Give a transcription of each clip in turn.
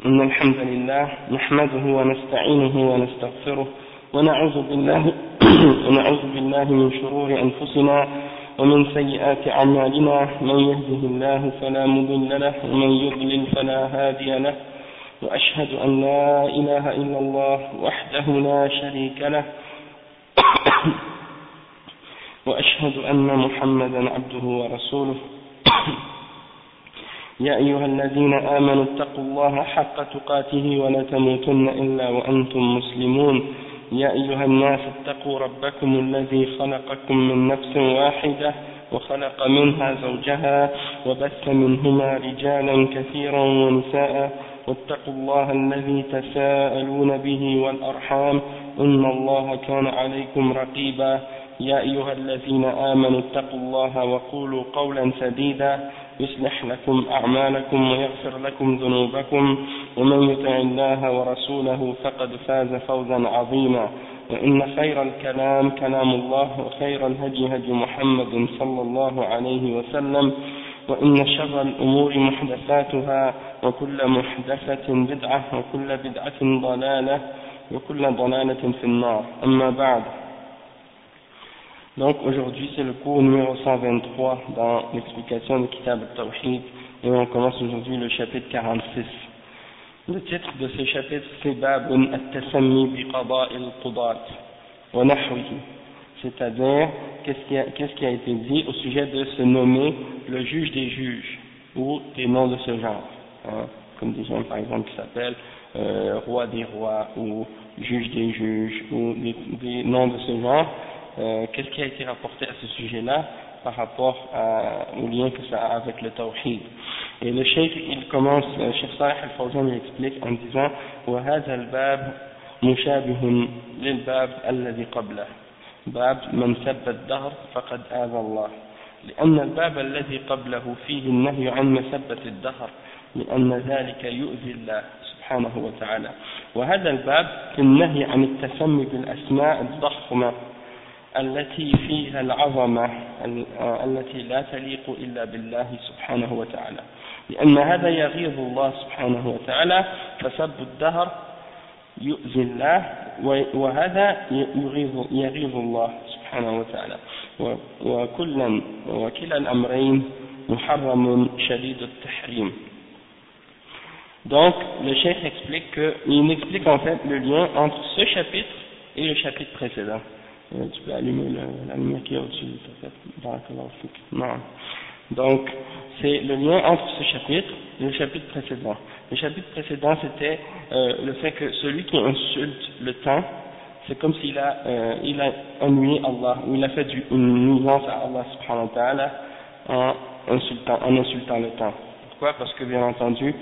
إن الحمد لله نحمده ونستعينه ونستغفره ونعوذ بالله من شرور أنفسنا ومن سيئات أعمالنا من يهده الله فلا مضل له ومن يضلل فلا هادي له وأشهد أن لا إله إلا الله وحده لا شريك له وأشهد أن محمدا عبده ورسوله يا أيها الذين آمنوا اتقوا الله حق تقاته ولا تموتن إلا وأنتم مسلمون يا أيها الناس اتقوا ربكم الذي خلقكم من نفس واحدة وخلق منها زوجها وبث منهما رجالا كثيرا ونساء واتقوا الله الذي تساءلون به والأرحام إن الله كان عليكم رقيبا يا أيها الذين آمنوا اتقوا الله وقولوا قولا سديدا يصلح لكم أعمالكم ويغفر لكم ذنوبكم ومن يطع الله ورسوله فقد فاز فوزا عظيما وإن خير الكلام كلام الله وخير الهدي هدي محمد صلى الله عليه وسلم وإن شر الأمور محدثاتها وكل محدثة بدعة وكل بدعة ضلالة وكل ضلالة في النار أما بعد. Donc aujourd'hui c'est le cours numéro 123 dans l'explication du Kitab al-Tawhid et on commence aujourd'hui le chapitre 46. Le titre de ce chapitre c'est Babun at-Tasammi bi Qada' al-Qudat wa Nahwihi, c'est-à-dire qu'est-ce qui a été dit au sujet de se nommer le juge des juges ou des noms de ce genre, hein, comme des gens par exemple qui s'appellent roi des rois ou juge des juges ou des noms de ce genre. Qu'est-ce qui a été rapporté à ce sujet-là par rapport au lien que ça a avec le tawhid. Et le cheikh, il commence, Cheikh Salih al-Fawzan il explique en disant وَهَذَا الْبَابُ مُشَابِهٌ لِلْبَابِ الَّذِي قَبْلَهُ باب من سب الدهر فقد آذى الله لأن الباب الذي قبله فيه النهي عن مسبة الدهر لأن ذلك يؤذي الله سبحانه وتعالى وهذا الباب في النهي عن التسمي بالأسماء الضخمة التي فيها العظمة التي لا تليق إلا بالله سبحانه وتعالى لأن هذا يغيظ الله سبحانه وتعالى فسب الدهر يؤذي الله وهذا يغيظ الله سبحانه وتعالى وكلا الأمرين محرم شديد التحريم. Donc le cheikh il explique en fait le lien entre ce chapitre et le chapitre précédent. Tu peux allumer la lumière qui est au-dessus, non. Donc, c'est le lien entre ce chapitre et le chapitre précédent. Le chapitre précédent, c'était le fait que celui qui insulte le temps, c'est comme s'il a ennuyé Allah, ou il a fait une nuisance à Allah subhanahu wa ta'ala en insultant le temps. Pourquoi? Parce que, bien entendu,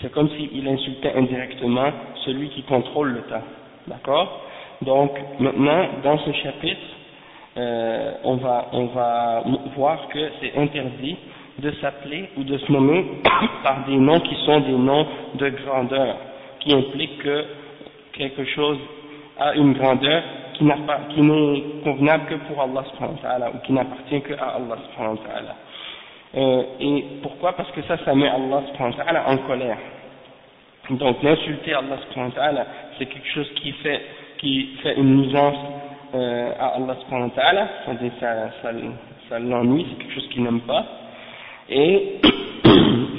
c'est comme s'il insultait indirectement celui qui contrôle le temps. D'accord? Donc maintenant dans ce chapitre on va voir que c'est interdit de s'appeler ou de se nommer par des noms qui sont des noms de grandeur, qui impliquent que quelque chose a une grandeur qui n'est convenable que pour Allah subhanahu wa ta'ala ou qui n'appartient que à Allah subhanahu wa ta'ala. Et pourquoi? Parce que ça met Allah subhanahu wa ta'ala en colère. Donc l'insulter Allah subhanahu wa ta'ala, c'est quelque chose qui fait une nuisance à Allah subhanahu wa ta'ala, c'est-à-dire ça l'ennuie, c'est quelque chose qu'il n'aime pas, et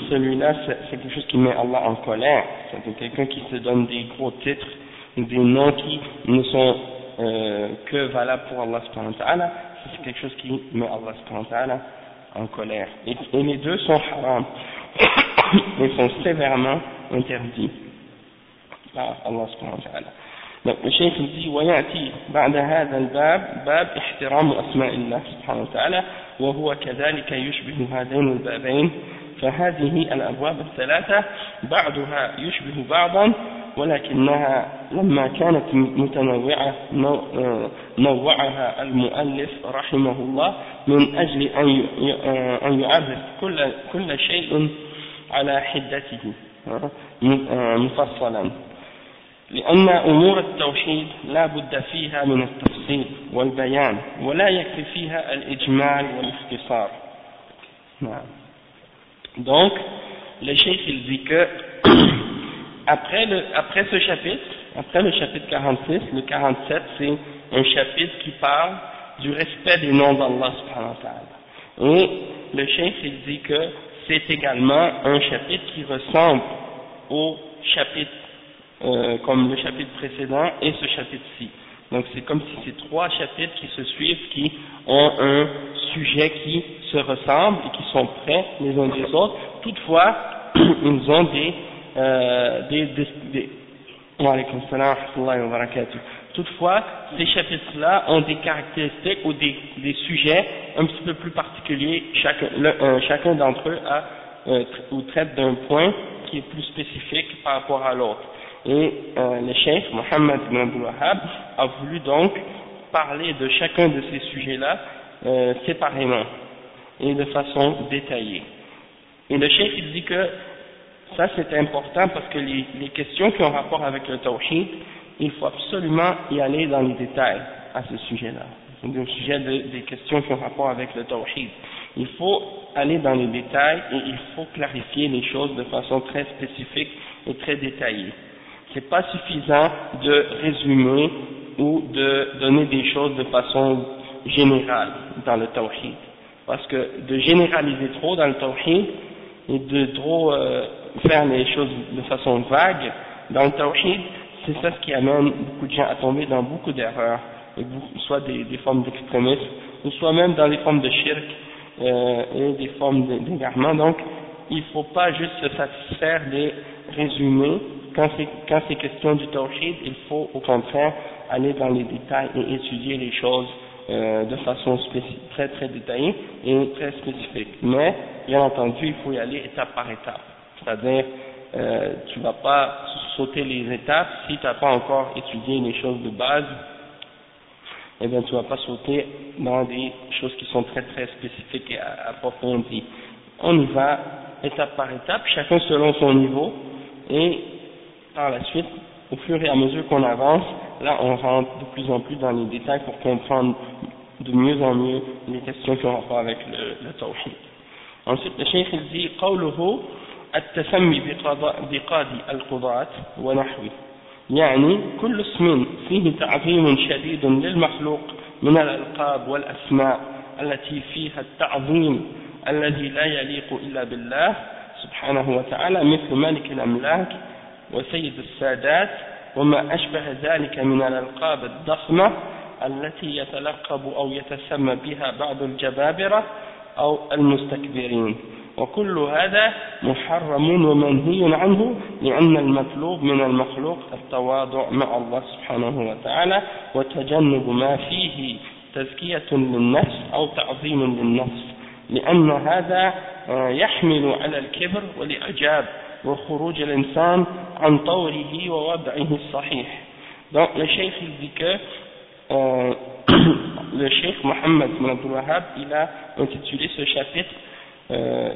celui-là c'est quelque chose qui met Allah en colère, c'est-à-dire quelqu'un qui se donne des gros titres, des noms qui ne sont que valables pour Allah subhanahu wa ta'ala, c'est quelque chose qui met Allah subhanahu wa ta'ala en colère, et les deux sont haram, ils sont sévèrement interdits par Allah subhanahu wa ta'ala. الشيخ يقول ويأتي بعد هذا الباب باب احترام أسماء الله سبحانه وتعالى وهو كذلك يشبه هذين البابين فهذه الأبواب الثلاثة بعضها يشبه بعضا ولكنها لما كانت متنوعة نوعها المؤلف رحمه الله من أجل أن يعرف كل شيء على حدته مفصلا لأن أمور التوحيد لا بد فيها من التفصيل والبيان ولا يكفي فيها الإجمال والاختصار. Donc, le cheikh il dit que après ce chapitre, après le chapitre 46, le 47, c'est un chapitre qui parle du respect des noms d'Allah subhanahu wa ta'ala. Et le cheikh il dit que c'est également un chapitre qui ressemble au chapitre, comme le chapitre précédent et ce chapitre-ci. Donc c'est comme si c'est trois chapitres qui se suivent, qui ont un sujet qui se ressemble et qui sont près les uns des autres. Toutefois, ils ont wa alaykum salam wa rahmatullahi wa barakatuh. Toutefois, ces chapitres-là ont des caractéristiques ou des sujets un petit peu plus particuliers. Chacun d'entre eux ou traite d'un point qui est plus spécifique par rapport à l'autre. Et le cheikh Mohammed ibn Abdul Wahhab a voulu donc parler de chacun de ces sujets-là séparément et de façon détaillée. Et le cheikh il dit que ça c'est important parce que les questions qui ont rapport avec le tawhid, il faut absolument y aller dans les détails à ce sujet-là. C'est un sujet des questions qui ont rapport avec le tawhid. Il faut aller dans les détails et il faut clarifier les choses de façon très spécifique et très détaillée. C'est pas suffisant de résumer ou de donner des choses de façon générale dans le tawhid. Parce que de généraliser trop dans le tawhid et de trop faire les choses de façon vague dans le tawhid, c'est ça ce qui amène beaucoup de gens à tomber dans beaucoup d'erreurs, soit des formes d'extrémisme, ou soit même dans les formes de shirk et des formes d'égarement. Donc, il ne faut pas juste se satisfaire des résumés. Quand c'est question du tawhid, il faut au contraire aller dans les détails et étudier les choses de façon très très détaillée et très spécifique. Mais, bien entendu, il faut y aller étape par étape. C'est-à-dire, tu ne vas pas sauter les étapes si tu n'as pas encore étudié les choses de base. Eh bien, tu ne vas pas sauter dans des choses qui sont très très spécifiques et approfondies. On y va étape par étape, chacun selon son niveau, et par la suite, au fur et à mesure qu'on avance, là on rentre de plus en plus dans les détails pour comprendre de mieux en mieux les questions qui ont rapport avec le tawhid. Ensuite, le cheikh il dit قوله التسمي بقاضي القضاة ونحوه، يعني كل اسم فيه تعظيم شديد للمخلوق من الألقاب والأسماء التي فيها التعظيم الذي لا يليق إلا بالله سبحانه وتعالى، مثل ملك الأملاك وسيد السادات وما أشبه ذلك من الألقاب الضخمة التي يتلقب أو يتسمى بها بعض الجبابرة أو المستكبرين، وكل هذا محرم ومنهي عنه لأن المطلوب من المخلوق التواضع مع الله سبحانه وتعالى وتجنب ما فيه تزكية للنفس أو تعظيم للنفس، لأن هذا يحمل على الكبر والإعجاب وخروج الإنسان عن طوره ووضعه الصحيح. Donc le cheikh il dit que le cheikh Mohammed ibn Abdul Wahhab il a intitulé ce chapitre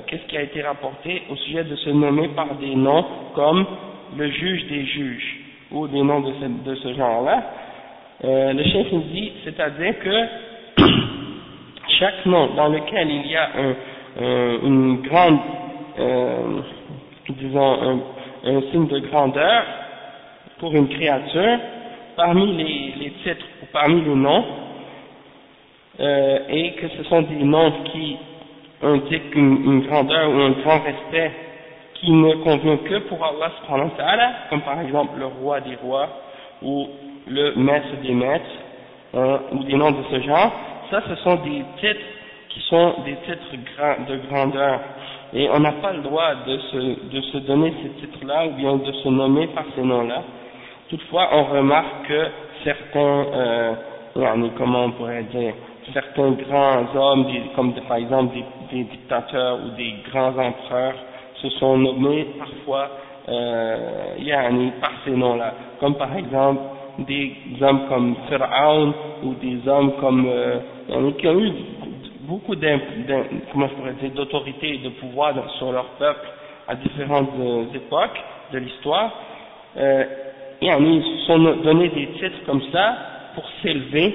qu'est-ce qui a été rapporté au sujet de se nommer par des noms comme le juge des juges ou des noms de ce genre-là. Le cheikh il dit, c'est-à-dire que chaque nom dans lequel il y a une grande disons un signe de grandeur pour une créature parmi les titres ou parmi les noms et que ce sont des noms qui indiquent une grandeur ou un grand respect qui ne convient que pour Allah subhanahu wa ta'ala, comme par exemple le roi des rois ou le maître des maîtres ou des noms de ce genre. Ça ce sont des titres qui sont des titres de grandeur. Et on n'a pas le droit de se donner ces titres-là ou bien de se nommer par ces noms-là. Toutefois, on remarque que certains, comment on pourrait dire, certains grands hommes, comme par exemple des dictateurs ou des grands empereurs, se sont nommés parfois par ces noms-là. Comme par exemple des hommes comme Pharaon ou des hommes comme qui ont eu beaucoup d'autorité et de pouvoir sur leur peuple à différentes époques de l'histoire. Ils se sont donné des titres comme ça pour s'élever,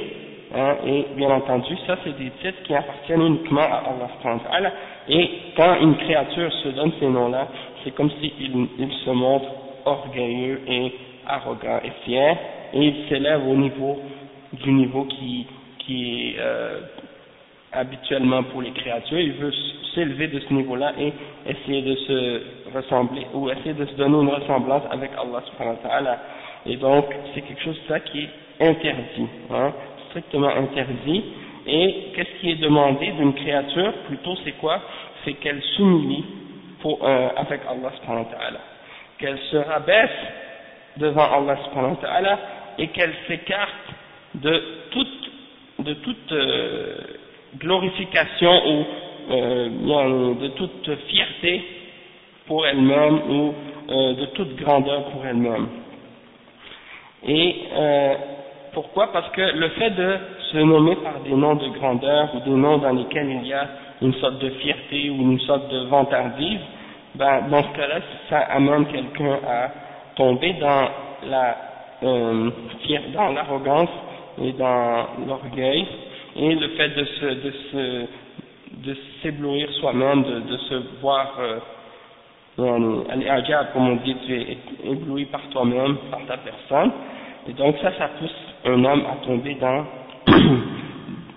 et bien entendu ça c'est des titres qui appartiennent uniquement à Allah subhanahu wa ta'ala, et quand une créature se donne ces noms là c'est comme s'il se montre orgueilleux et arrogant et fier, et il s'élève au niveau du niveau qui est habituellement pour les créatures. Il veut s'élever de ce niveau-là et essayer de se ressembler, ou essayer de se donner une ressemblance avec Allah subhanahu wa ta'ala. Et donc c'est quelque chose de ça qui est interdit, hein, strictement interdit. Et qu'est-ce qui est demandé d'une créature? Plutôt c'est quoi? C'est qu'elle s'humilie avec Allah subhanahu wa ta'ala, qu'elle se rabaisse devant Allah subhanahu wa ta'ala et qu'elle s'écarte de toute glorification ou de toute fierté pour elle-même ou de toute grandeur pour elle-même. Et pourquoi? Parce que le fait de se nommer par des noms de grandeur ou des noms dans lesquels il y a une sorte de fierté ou une sorte de vantardise, ben, dans ce cas-là, ça amène quelqu'un à tomber dans dans l'arrogance et dans l'orgueil, et le fait de s'éblouir soi-même, de se voir al-i'jab, comme on dit, tu es ébloui par toi-même, par ta personne, et donc ça pousse un homme à tomber dans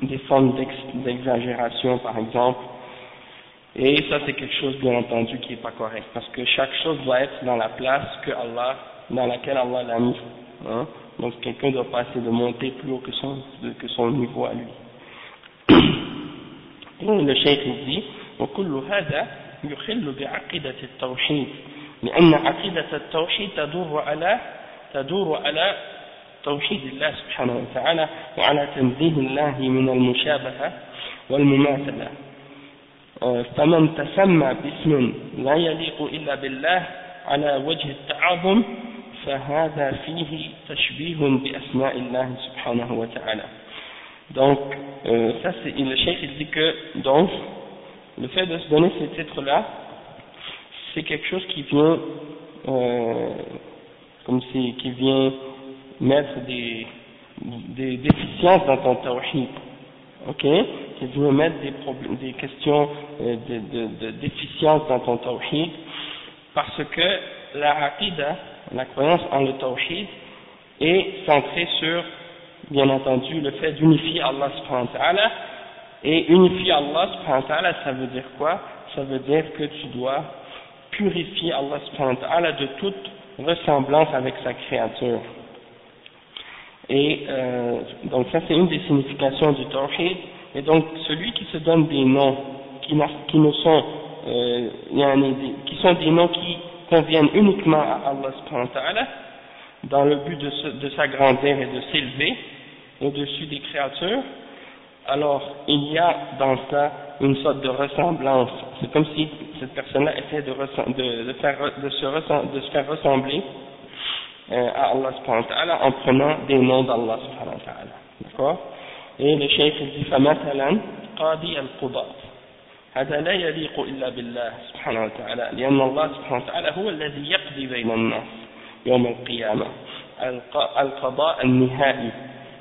des formes d'exagération, par exemple. Et ça c'est quelque chose bien entendu qui n'est pas correct, parce que chaque chose doit être dans la place dans laquelle Allah l'a mis, hein? Donc quelqu'un ne doit pas essayer de monter plus haut que son niveau à lui. Et le cheikh dit وكل هذا يخل بعقيدة التوحيد لأن عقيدة التوحيد تدور على توحيد الله سبحانه وتعالى وعلى تنزيه الله من المشابهة والمماثلة. فمن تسمى باسم لا يليق إلا بالله على وجه التعاظم فهذا فيه تشبيه بأسماء الله سبحانه وتعالى. Donc ça c'est le cheikh il dit que donc le fait de se donner ces titres là c'est quelque chose qui vient qui vient mettre des déficiences dans ton tawhid, ok, qui vient mettre des questions de déficience dans ton tawhid, parce que la aqida, la croyance en le tawhid, est centrée sur, bien entendu, le fait d'unifier Allah subhanahu wa ta'ala. Et unifier Allah subhanahu wa ta'ala, ça veut dire quoi? Ça veut dire que tu dois purifier Allah subhanahu wa ta'ala de toute ressemblance avec sa créature. Et donc ça c'est une des significations du tawhid. Et donc celui qui se donne des noms qui sont des noms qui conviennent uniquement à Allah subhanahu wa ta'ala, dans le but de s'agrandir et de s'élever au-dessus des créatures, alors il y a dans ça une sorte de ressemblance. C'est comme si cette personne-là essaie de se faire ressembler à Allah subhanahu wa ta'ala en prenant des noms d'Allah subhanahu wa ta'ala. D'accord? Et le cheikh dit فمثلا قاضي القضاة هذا لا يليق إلا بالله سبحانه وتعالى لأن الله سبحانه وتعالى هو الذي يقضي بين الناس يوم القيامة القضاء النهائي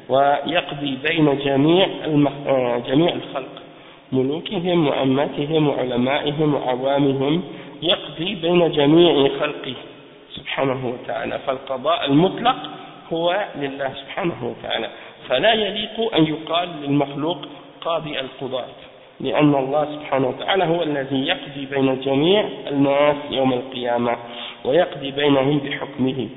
ويقضي بين جميع الخلق ملوكهم وأمتهم وعلمائهم وعوامهم يقضي بين جميع خلقه سبحانه وتعالى فالقضاء المطلق هو لله سبحانه وتعالى فلا يليق أن يقال للمخلوق قاضي القضاة لأن الله سبحانه وتعالى هو الذي يقضي بين جميع الناس يوم القيامة ويقضي بينهم بحكمه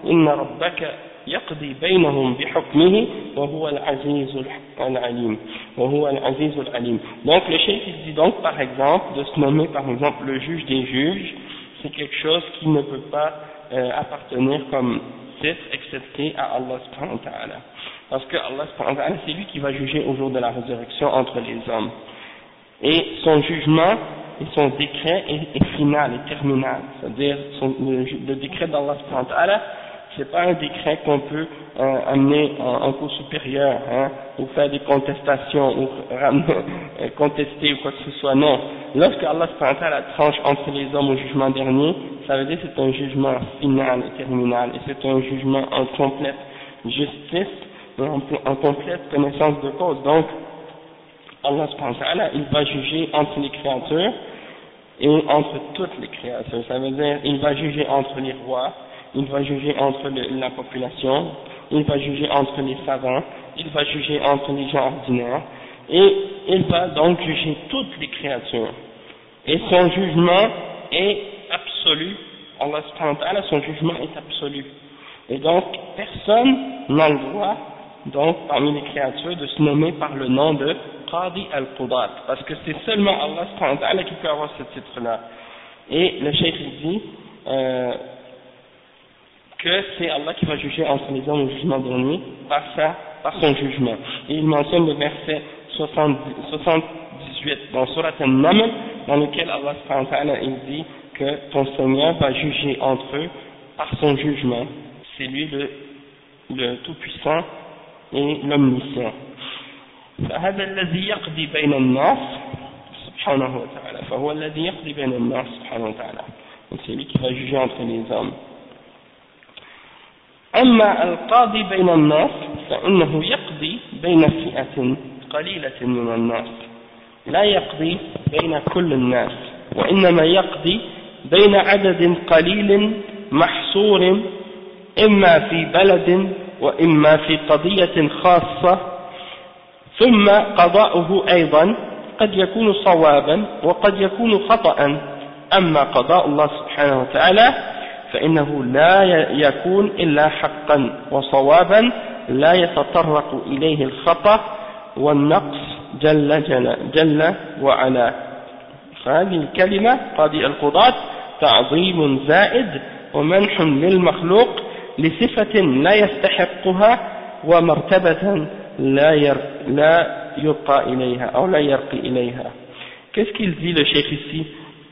إن ربك يقضي بينهم بحكمه وهو العزيز العليم وهو العزيز العليم. Donc le cheikh il dit donc par exemple de se nommer par exemple le juge des juges, c'est quelque chose qui ne peut pas appartenir comme titre excepté à Allah subhanahu wa ta'ala, parce que Allah subhanahu wa ta'ala c'est lui qui va juger au jour de la résurrection entre les hommes, et son jugement et son décret est final et terminal, c'est-à-dire le décret d'Allah subhanahu wa ta'ala c'est pas un décret qu'on peut amener en cours supérieur, hein, ou faire des contestations, ou contester ou quoi que ce soit. Non. Lorsque Allah subhanahu wa ta'ala tranche entre les hommes au jugement dernier, ça veut dire que c'est un jugement final et terminal, et c'est un jugement en complète justice, en complète connaissance de cause. Donc, Allah subhanahu wa ta'ala, il va juger entre les créatures, et entre toutes les créatures. Ça veut dire, il va juger entre les rois, il va juger entre la population, il va juger entre les savants, il va juger entre les gens ordinaires, et il va donc juger toutes les créatures. Et son jugement est absolu. Allah subhanahu wa ta'ala, son jugement est absolu. Et donc, personne n'a le droit, donc, parmi les créatures, de se nommer par le nom de Qadi al-Qudat, parce que c'est seulement Allah subhanahu wa ta'ala qui peut avoir ce titre-là. Et le cheikh dit que c'est Allah qui va juger entre les hommes au jugement dernier par son jugement. Et il mentionne le verset 78 dans Surat An-Naml, dans lequel Allah subhanahu wa ta'ala il dit que ton Seigneur va juger entre eux par son jugement. C'est lui le tout-puissant et l'omniscient. فهذا الذي يقضي بين الناس سبحانه وتعالى فهو الذي يقضي بين الناس سبحانه وتعالى. Donc c'est lui qui va juger entre les hommes. أما القاضي بين الناس فإنه يقضي بين فئة قليلة من الناس لا يقضي بين كل الناس وإنما يقضي بين عدد قليل محصور إما في بلد وإما في قضية خاصة ثم قضاؤه أيضا قد يكون صوابا وقد يكون خطأ أما قضاء الله سبحانه وتعالى فإنه لا يكون إلا حقا وصوابا لا يتطرق إليه الخطأ والنقص جل وعلا. فهذه الكلمة قاضي القضاة تعظيم زائد ومنح للمخلوق لصفة لا يستحقها ومرتبة لا يرقى إليها أو لا يرقي إليها. Qu'est-ce qu'il dit le cheikh ici?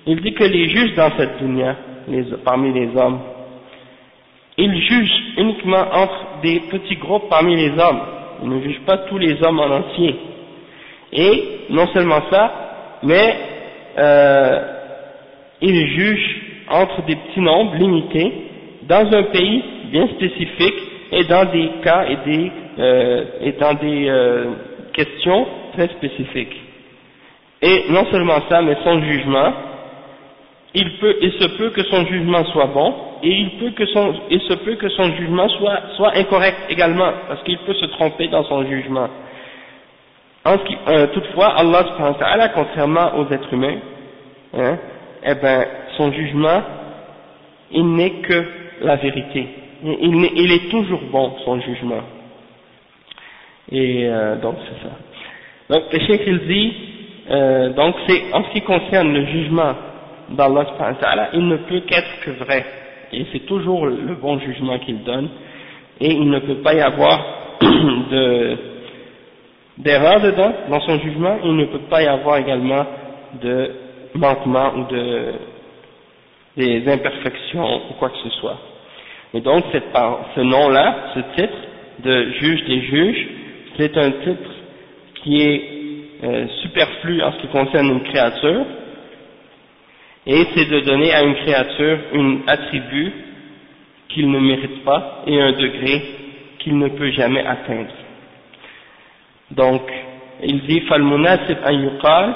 Il dit que les juges dans cette dunya, parmi les hommes, ils jugent uniquement entre des petits groupes parmi les hommes. Ils ne jugent pas tous les hommes en entier. Et non seulement ça, mais ils jugent entre des petits nombres limités dans un pays bien spécifique et dans des cas et dans des questions très spécifiques. Et non seulement ça, mais son jugement, il se peut que son jugement soit bon, et il se peut que son jugement soit incorrect également, parce qu'il peut se tromper dans son jugement. Toutefois, Allah subhanahu wa ta'ala, contrairement aux êtres humains, eh ben, son jugement, il n'est que la vérité. Il est toujours bon, son jugement. Et donc c'est ça. Donc le cheikh il dit, donc c'est en ce qui concerne le jugement d'Allah subhanahu wa ta'ala, il ne peut qu'être que vrai. Et c'est toujours le bon jugement qu'il donne. Et il ne peut pas y avoir d'erreur dedans, dans son jugement. Il ne peut pas y avoir également de manquement ou des imperfections ou quoi que ce soit. Et donc ce nom-là, ce titre de juge des juges, c'est un titre qui est superflu en ce qui concerne une créature, et c'est de donner à une créature un attribut qu'il ne mérite pas et un degré qu'il ne peut jamais atteindre. Donc, il dit فالمناسب أن يقال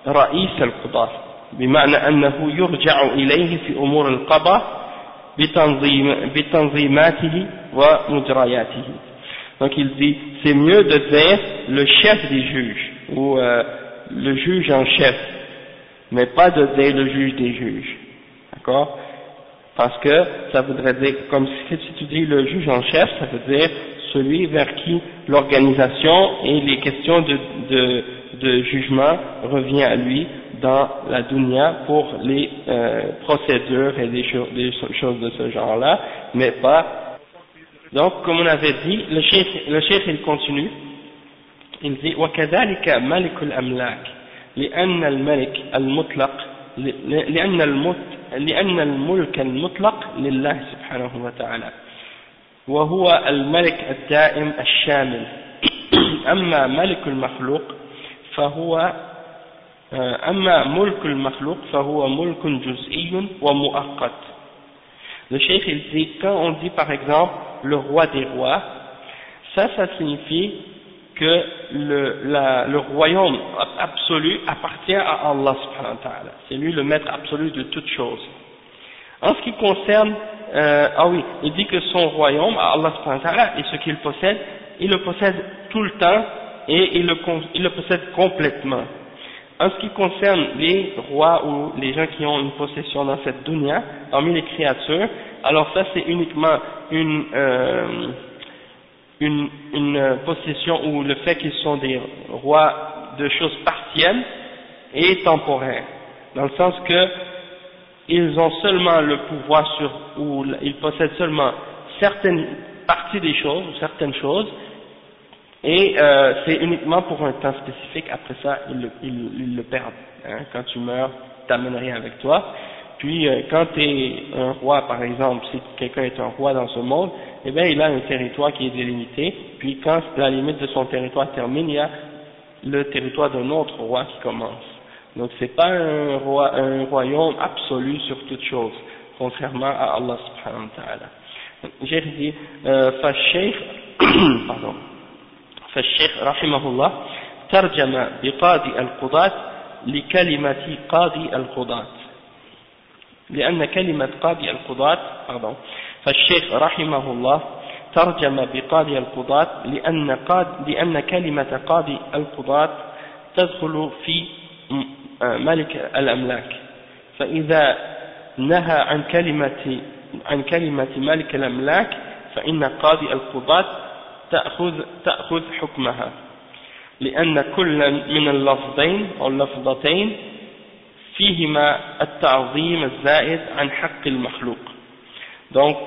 رئيس القضاة بمعنى أنه يرجع إليه في أمور القضاء بتنظيماته ومجرياته. Donc il dit, c'est mieux de dire le chef des juges, ou le juge en chef, mais pas de dire le juge des juges. D'accord? Parce que ça voudrait dire, comme si tu dis le juge en chef, ça veut dire celui vers qui l'organisation et les questions de jugement revient à lui dans la dunya pour les procédures et des choses de ce genre-là, mais pas. Donc, comme on avait dit, le cheikh il continue, il dit وكذلك ملك الأملاك لأن الملك المطلق لأن الملك المطلق لله سبحانه وتعالى وهو الملك الدائم الشامل أما ملك المخلوق فهو ملك جزئي ومؤقت. Le cheikh il dit, quand on dit par exemple le roi des rois, ça signifie que le royaume absolu appartient à Allah subhanahu wa ta'ala. C'est lui le maître absolu de toutes choses. En ce qui concerne, il dit que son royaume, à Allah subhanahu wa ta'ala, et ce qu'il possède, il le possède tout le temps et il le possède complètement. En ce qui concerne les rois ou les gens qui ont une possession dans cette dunya, parmi les créatures, alors ça c'est uniquement une possession ou le fait qu'ils sont des rois de choses partielles et temporaires, dans le sens que ils ont seulement le pouvoir sur, ou ils possèdent seulement certaines parties des choses, ou certaines choses, et c'est uniquement pour un temps spécifique. Après ça, ils le perdent. Hein. Quand tu meurs, t'amènes rien avec toi. Puis quand tu es un roi, par exemple, si quelqu'un est un roi dans ce monde, eh bien il a un territoire qui est délimité. Puis quand la limite de son territoire termine, il y a le territoire d'un autre roi qui commence. Donc c'est pas un royaume absolu sur toute chose, contrairement à Allah subhanahu wa ta'ala. J'ai dit, فالشيخ رحمه الله ترجم بقاضي القضاة لكلمة قاضي القضاة، لأن كلمة قاضي القضاة فالشيخ رحمه الله ترجم بقاضي القضاة لأن كلمة قاضي القضاة تدخل في ملك الأملاك، فإذا نهى عن كلمة ملك الأملاك فإن قاضي القضاة تأخذ حكمها، لأن كل من اللفظين أو اللفظتين فيهما التعظيم الزائد عن حق المخلوق. Donc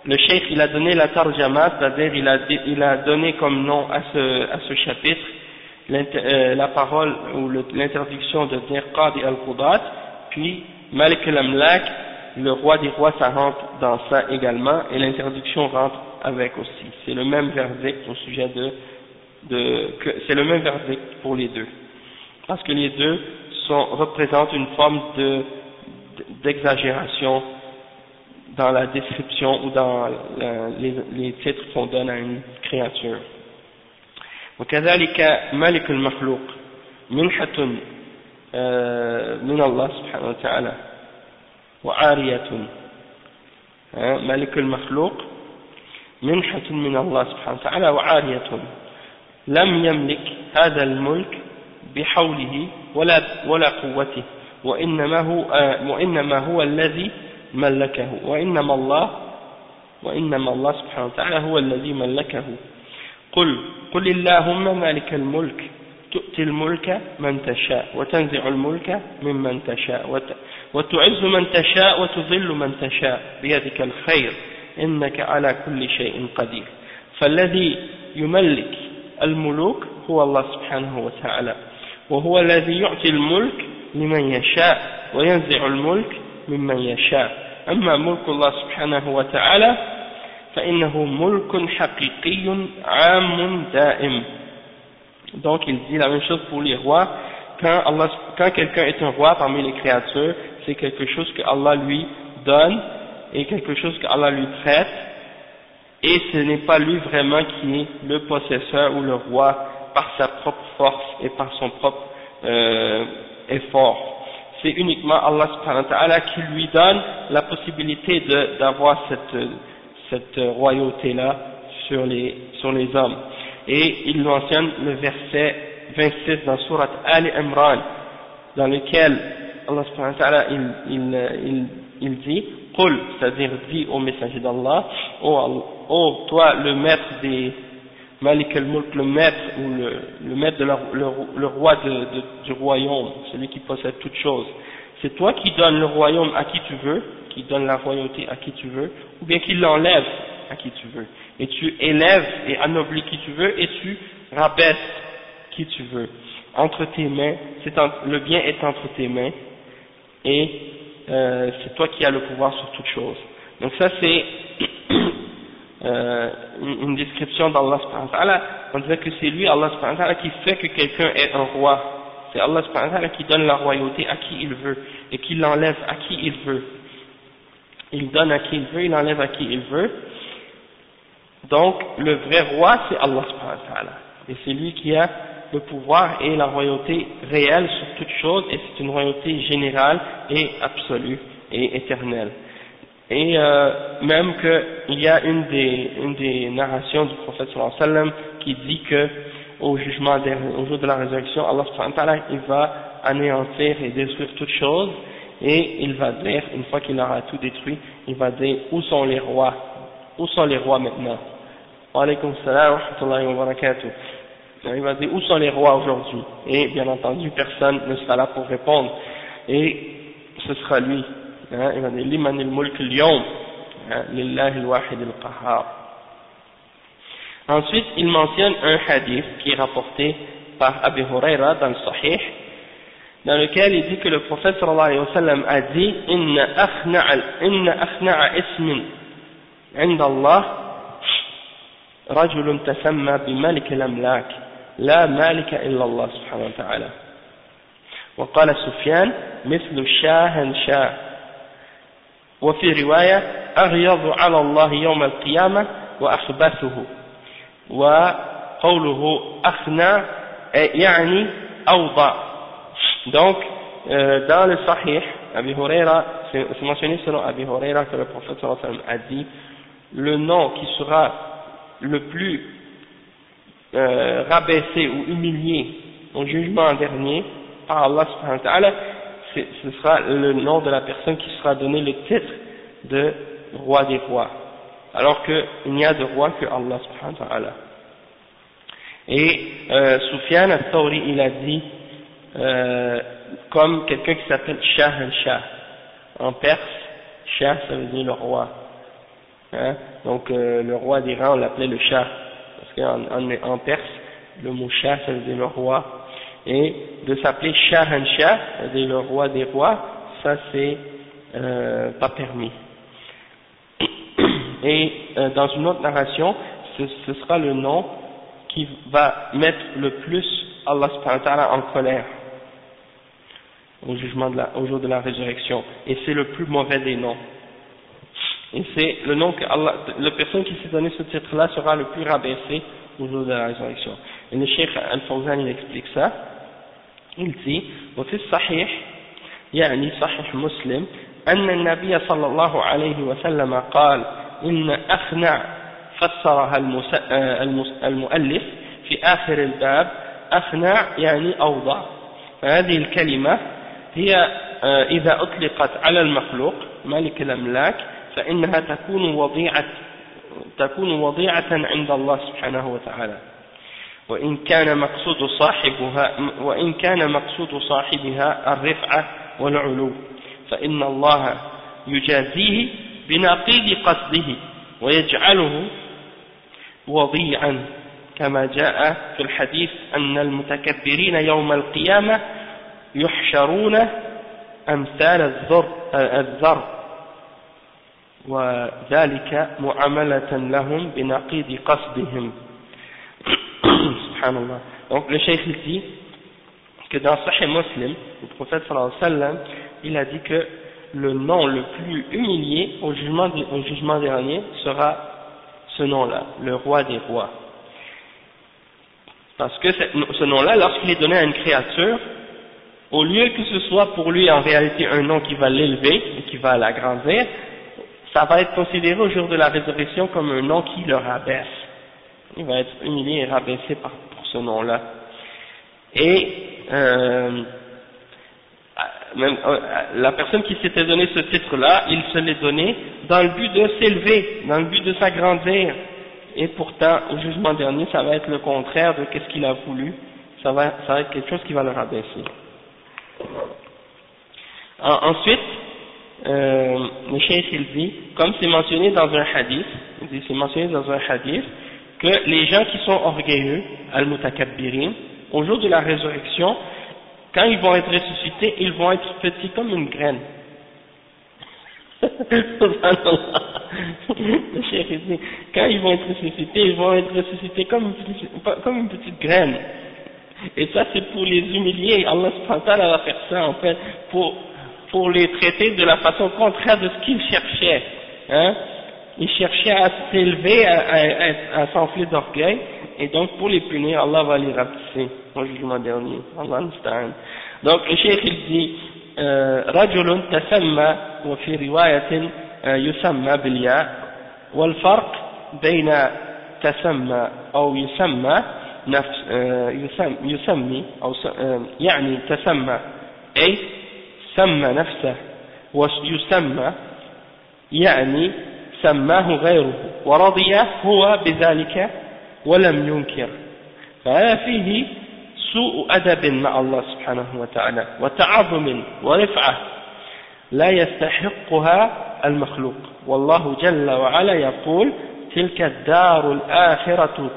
le cheikh il a donné la tarjama, c'est-à-dire il a donné comme nom à ce chapitre la parole ou l'interdiction de dire Qadi al-Qudat, puis Malik al-Amlak, le roi des rois, ça rentre dans ça également, et l'interdiction rentre avec aussi. C'est le même verdict au sujet c'est le même verdict pour les deux, parce que les deux représentent une forme d'exagération dans la description ou dans les titres qu'on donne à une créature. وكذلك ملك المخلوق منحة من الله سبحانه وتعالى وعارية. ملك المخلوق منحة من الله سبحانه وتعالى وعارية، لم يملك هذا الملك بحوله ولا قوته، وإنما هو الذي ملكه، وإنما الله سبحانه وتعالى هو الذي ملكه. قل اللهم مالك الملك تؤتي الملك من تشاء وتنزع الملك ممن تشاء وتعز من تشاء وتذل من تشاء بيدك الخير إنك على كل شيء قدير. فالذي يملك الملوك هو الله سبحانه وتعالى، وهو الذي يعطي الملك لمن يشاء وينزع الملك ممن يشاء. أما ملك الله سبحانه وتعالى فإنه ملك حقيقي عام دائم. Donc il dit la même chose pour les rois. Quand quelqu'un est un roi parmi les créatures, c'est quelque chose que Allah lui donne et quelque chose que Allah lui prête, et ce n'est pas lui vraiment qui est le possesseur ou le roi par sa propre force et par son propre effort. C'est uniquement Allah subhanahu wa ta'ala qui lui donne la possibilité d'avoir cette royauté-là sur les hommes. Et il mentionne le verset 26 dans Surat Al-Imran, dans lequel Allah subhanahu wa ta'ala il dit Qul, c'est-à-dire dit au messager d'Allah, ô toi le maître des Malik al-Mulk, le maître ou le maître de le roi du royaume, celui qui possède toutes choses, c'est toi qui donnes le royaume à qui tu veux, qui donne la royauté à qui tu veux, ou bien qui l'enlève à qui tu veux, et tu élèves et anoblis qui tu veux, et tu rabaisses qui tu veux. Entre tes mains, le bien est entre tes mains, et c'est toi qui as le pouvoir sur toute chose. Donc ça c'est une description d'Allah subhanahu wa ta'ala. On dirait que c'est lui, Allah subhanahu wa ta'ala, qui fait que quelqu'un est un roi. C'est Allah subhanahu wa ta'ala qui donne la royauté à qui il veut, et qui l'enlève à qui il veut. Il donne à qui il veut, il enlève à qui il veut. Donc le vrai roi c'est Allah subhanahu wa ta'ala. Et c'est lui qui a le pouvoir et la royauté réelle sur toute chose, et c'est une royauté générale et absolue et éternelle. Et même qu'il y a une des narrations du prophète sallallahu alayhi wa sallam qui dit que au jugement dernier, au jour de la résurrection, Allah subhanahu wa ta'ala, il va anéantir et détruire toute chose, et il va dire, une fois qu'il aura tout détruit, il va dire où sont les rois maintenant. Wa alaykum salam wa rahmatullahi wa barakatuh. Il va dire où sont les rois aujourd'hui, et bien entendu personne ne sera là pour répondre, et ce sera lui. Il va dire liman al-mulk al-yawm lillahi al-wahid al-qahhar. Ensuite il mentionne un hadith qui est rapporté par Abu Huraira dans le Sahih, dans lequel il dit que le prophète sallallahu alayhi wa sallam a dit inna akhna'a ismin 'inda Allah rajulun tasamma bi malik al-amlak la malika illa Allah subhanahu wa ta'ala. وقال سفيان مثل شاهنشاه. وفي رواية أغيظ على الله يوم القيامة وأخبثه. وقوله أخنى يعني أوضع. Donc dans le Sahih, Abu Huraira, c'est mentionné selon Abu Huraira que le prophète sallallahu alayhi wa sallam a dit le nom qui sera le plus rabaissé ou humilié au jugement dernier par Allah subhanahu wa ta'ala, ce sera le nom de la personne qui sera donné le titre de roi des rois, alors qu'il n'y a de roi que Allah subhanahu wa ta'ala. Et Sufyan al-Thawri, il a dit comme quelqu'un qui s'appelle Shah al-Shah en perse. Shah, ça veut dire le roi, hein? Donc le roi d'Iran on l'appelait le Shah, parce qu'en perse le mot Shah ça veut dire le roi, et de s'appeler Shah al-Shah, c'est-à-dire le roi des rois, ça c'est pas permis. Et dans une autre narration, ce sera le nom qui va mettre le plus Allah subhanahu wa ta'ala en colère au jour de la résurrection, et c'est le plus mauvais des noms, et c'est le nom que Allah, la personne qui s'est donné ce titre là sera le plus rabaissé au jour de la résurrection. Et le Cheikh Al-Fawzan il explique ça, il dit وفي الصحيح يعني صحيح مسلم أن النبي صلى الله عليه وسلم قال إن أخنع فسرها المؤلف في آخر الباب أخنع يعني أوضع. فهذه الكلمة هي إذا أطلقت على المخلوق ملك الأملاك فإنها تكون وضيعة عند الله سبحانه وتعالى، وإن كان مقصود صاحبها الرفعة والعلو، فإن الله يجازيه بنقيض قصده ويجعله وضيعا، كما جاء في الحديث أن المتكبرين يوم القيامة يحشرون أمثال الذر وذلك معاملة لهم بنقيض قصدهم. Subhanallah. Donc le cheikh dit que dans Sahih Muslim, le prophète sallallahu alayhi wa sallam, il a dit que le nom le plus humilié au jugement dernier sera ce nom-là, le roi des rois. Parce que ce nom-là, lorsqu'il est donné à une créature, au lieu que ce soit pour lui en réalité un nom qui va l'élever et qui va l'agrandir, ça va être considéré au jour de la résurrection comme un nom qui le rabaisse. Il va être humilié et rabaissé pour ce nom-là. Et la personne qui s'était donné ce titre-là, il se l'est donné dans le but de s'élever, dans le but de s'agrandir. Et pourtant, au jugement dernier, ça va être le contraire de ce qu'il a voulu. Ça va être quelque chose qui va le rabaisser. Ensuite, le cheikh il dit, comme c'est mentionné dans un hadith, que les gens qui sont orgueilleux, al-mutakabbirin, au jour de la résurrection, quand ils vont être ressuscités, ils vont être petits comme une graine. Le cheikh il dit, quand ils vont être ressuscités comme une petite graine. Et ça c'est pour les humilier. Allah subhanahu wa ta'ala va faire ça en fait pour les traiter de la façon contraire de ce qu'ils cherchaient, hein. ils cherchaient à s'élever, à s'enfler d'orgueil, et donc pour les punir, Allah va les rapetisser au jugement dernier. Allah understand. Donc le cheikh il dit رجل تسمى وفي رواية يسمى بالياء والفرق بين تسمى أو يسمى نفس يسمي أو يعني تسمى أي سمى نفسه ويسمى يعني سماه غيره ورضي هو بذلك ولم ينكر فهذا فيه سوء أدب مع الله سبحانه وتعالى وتعظم ورفعة لا يستحقها المخلوق والله جل وعلا يقول تلك الدار الآخرة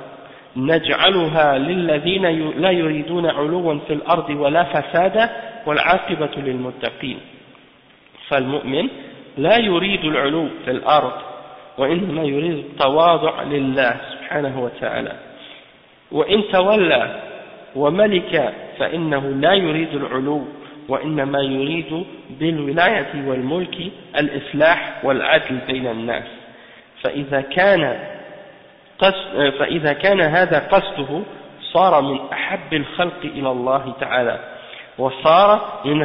نجعلها للذين لا يريدون علوا في الأرض ولا فسادا والعاقبة للمتقين فالمؤمن لا يريد العلو في الأرض وإنما يريد التواضع لله سبحانه وتعالى وإن تولى وملك فإنه لا يريد العلو وإنما يريد بالولاية والملك الإصلاح والعدل بين الناس فإذا كان هذا قصده صار من أحب الخلق إلى الله تعالى وصار من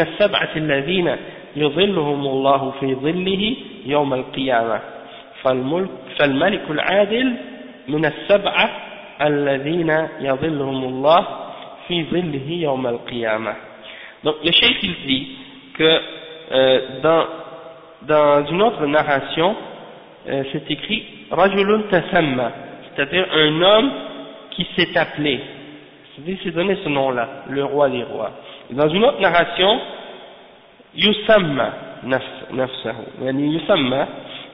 السبعة الذين يظلهم الله في ظله يوم القيامة فالملك العادل من السبعة الذين يظلهم الله في ظله يوم القيامة. Donc le cheikh il dit que dans une autre narration c'est écrit Rajulun Tasamma, c'est-à-dire un homme qui s'est appelé, c'est-à-dire s'est donné ce nom-là, le roi des rois. Et dans une autre narration Yusamma nafsahu, yani Yusamma,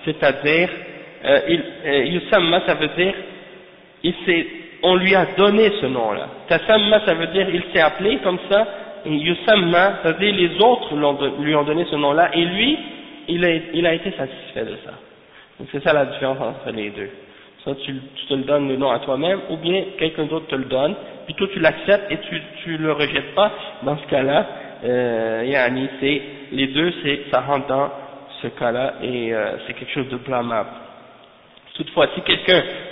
c'est-à-dire Yusamma ça veut dire on lui a donné ce nom-là. Tasamma ça veut dire il s'est appelé comme ça, et Yusamma ça veut dire les autres lui ont donné ce nom-là et lui il a été satisfait de ça. Donc c'est ça la différence entre les deux. Soit tu te le donnes le nom à toi-même, ou bien quelqu'un d'autre te le donne, puis toi tu l'acceptes et tu le rejettes pas. Dans ce cas-là, les deux, ça rentre dans ce cas-là et c'est quelque chose de blâmable. Toutefois,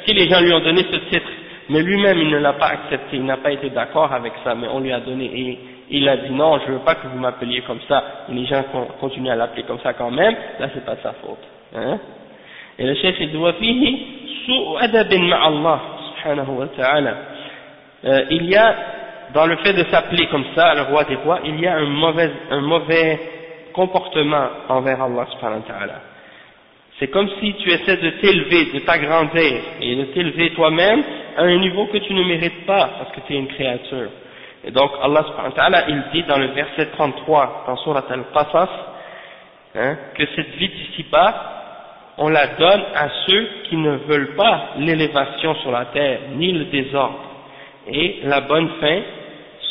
si les gens lui ont donné ce titre, mais lui-même il ne l'a pas accepté, il n'a pas été d'accord avec ça, mais on lui a donné et il a dit non, je veux pas que vous m'appeliez comme ça, et les gens continuent à l'appeler comme ça quand même, là c'est pas de sa faute. Hein? Et le cheikh dit وفيه سوء أدب مع الله سبحانه وتعالى. Il y a dans le fait de s'appeler comme ça le roi des rois, il y a un mauvais comportement envers Allah subhanahu wa ta'ala. C'est comme si tu essaies de t'élever, de t'agrandir et de t'élever toi-même à un niveau que tu ne mérites pas parce que tu es une créature. Et donc Allah subhanahu wa ta'ala il dit dans le verset 33 dans Surat Al-Qasas que cette vie d'ici-bas on la donne à ceux qui ne veulent pas l'élévation sur la terre ni le désordre, et la bonne fin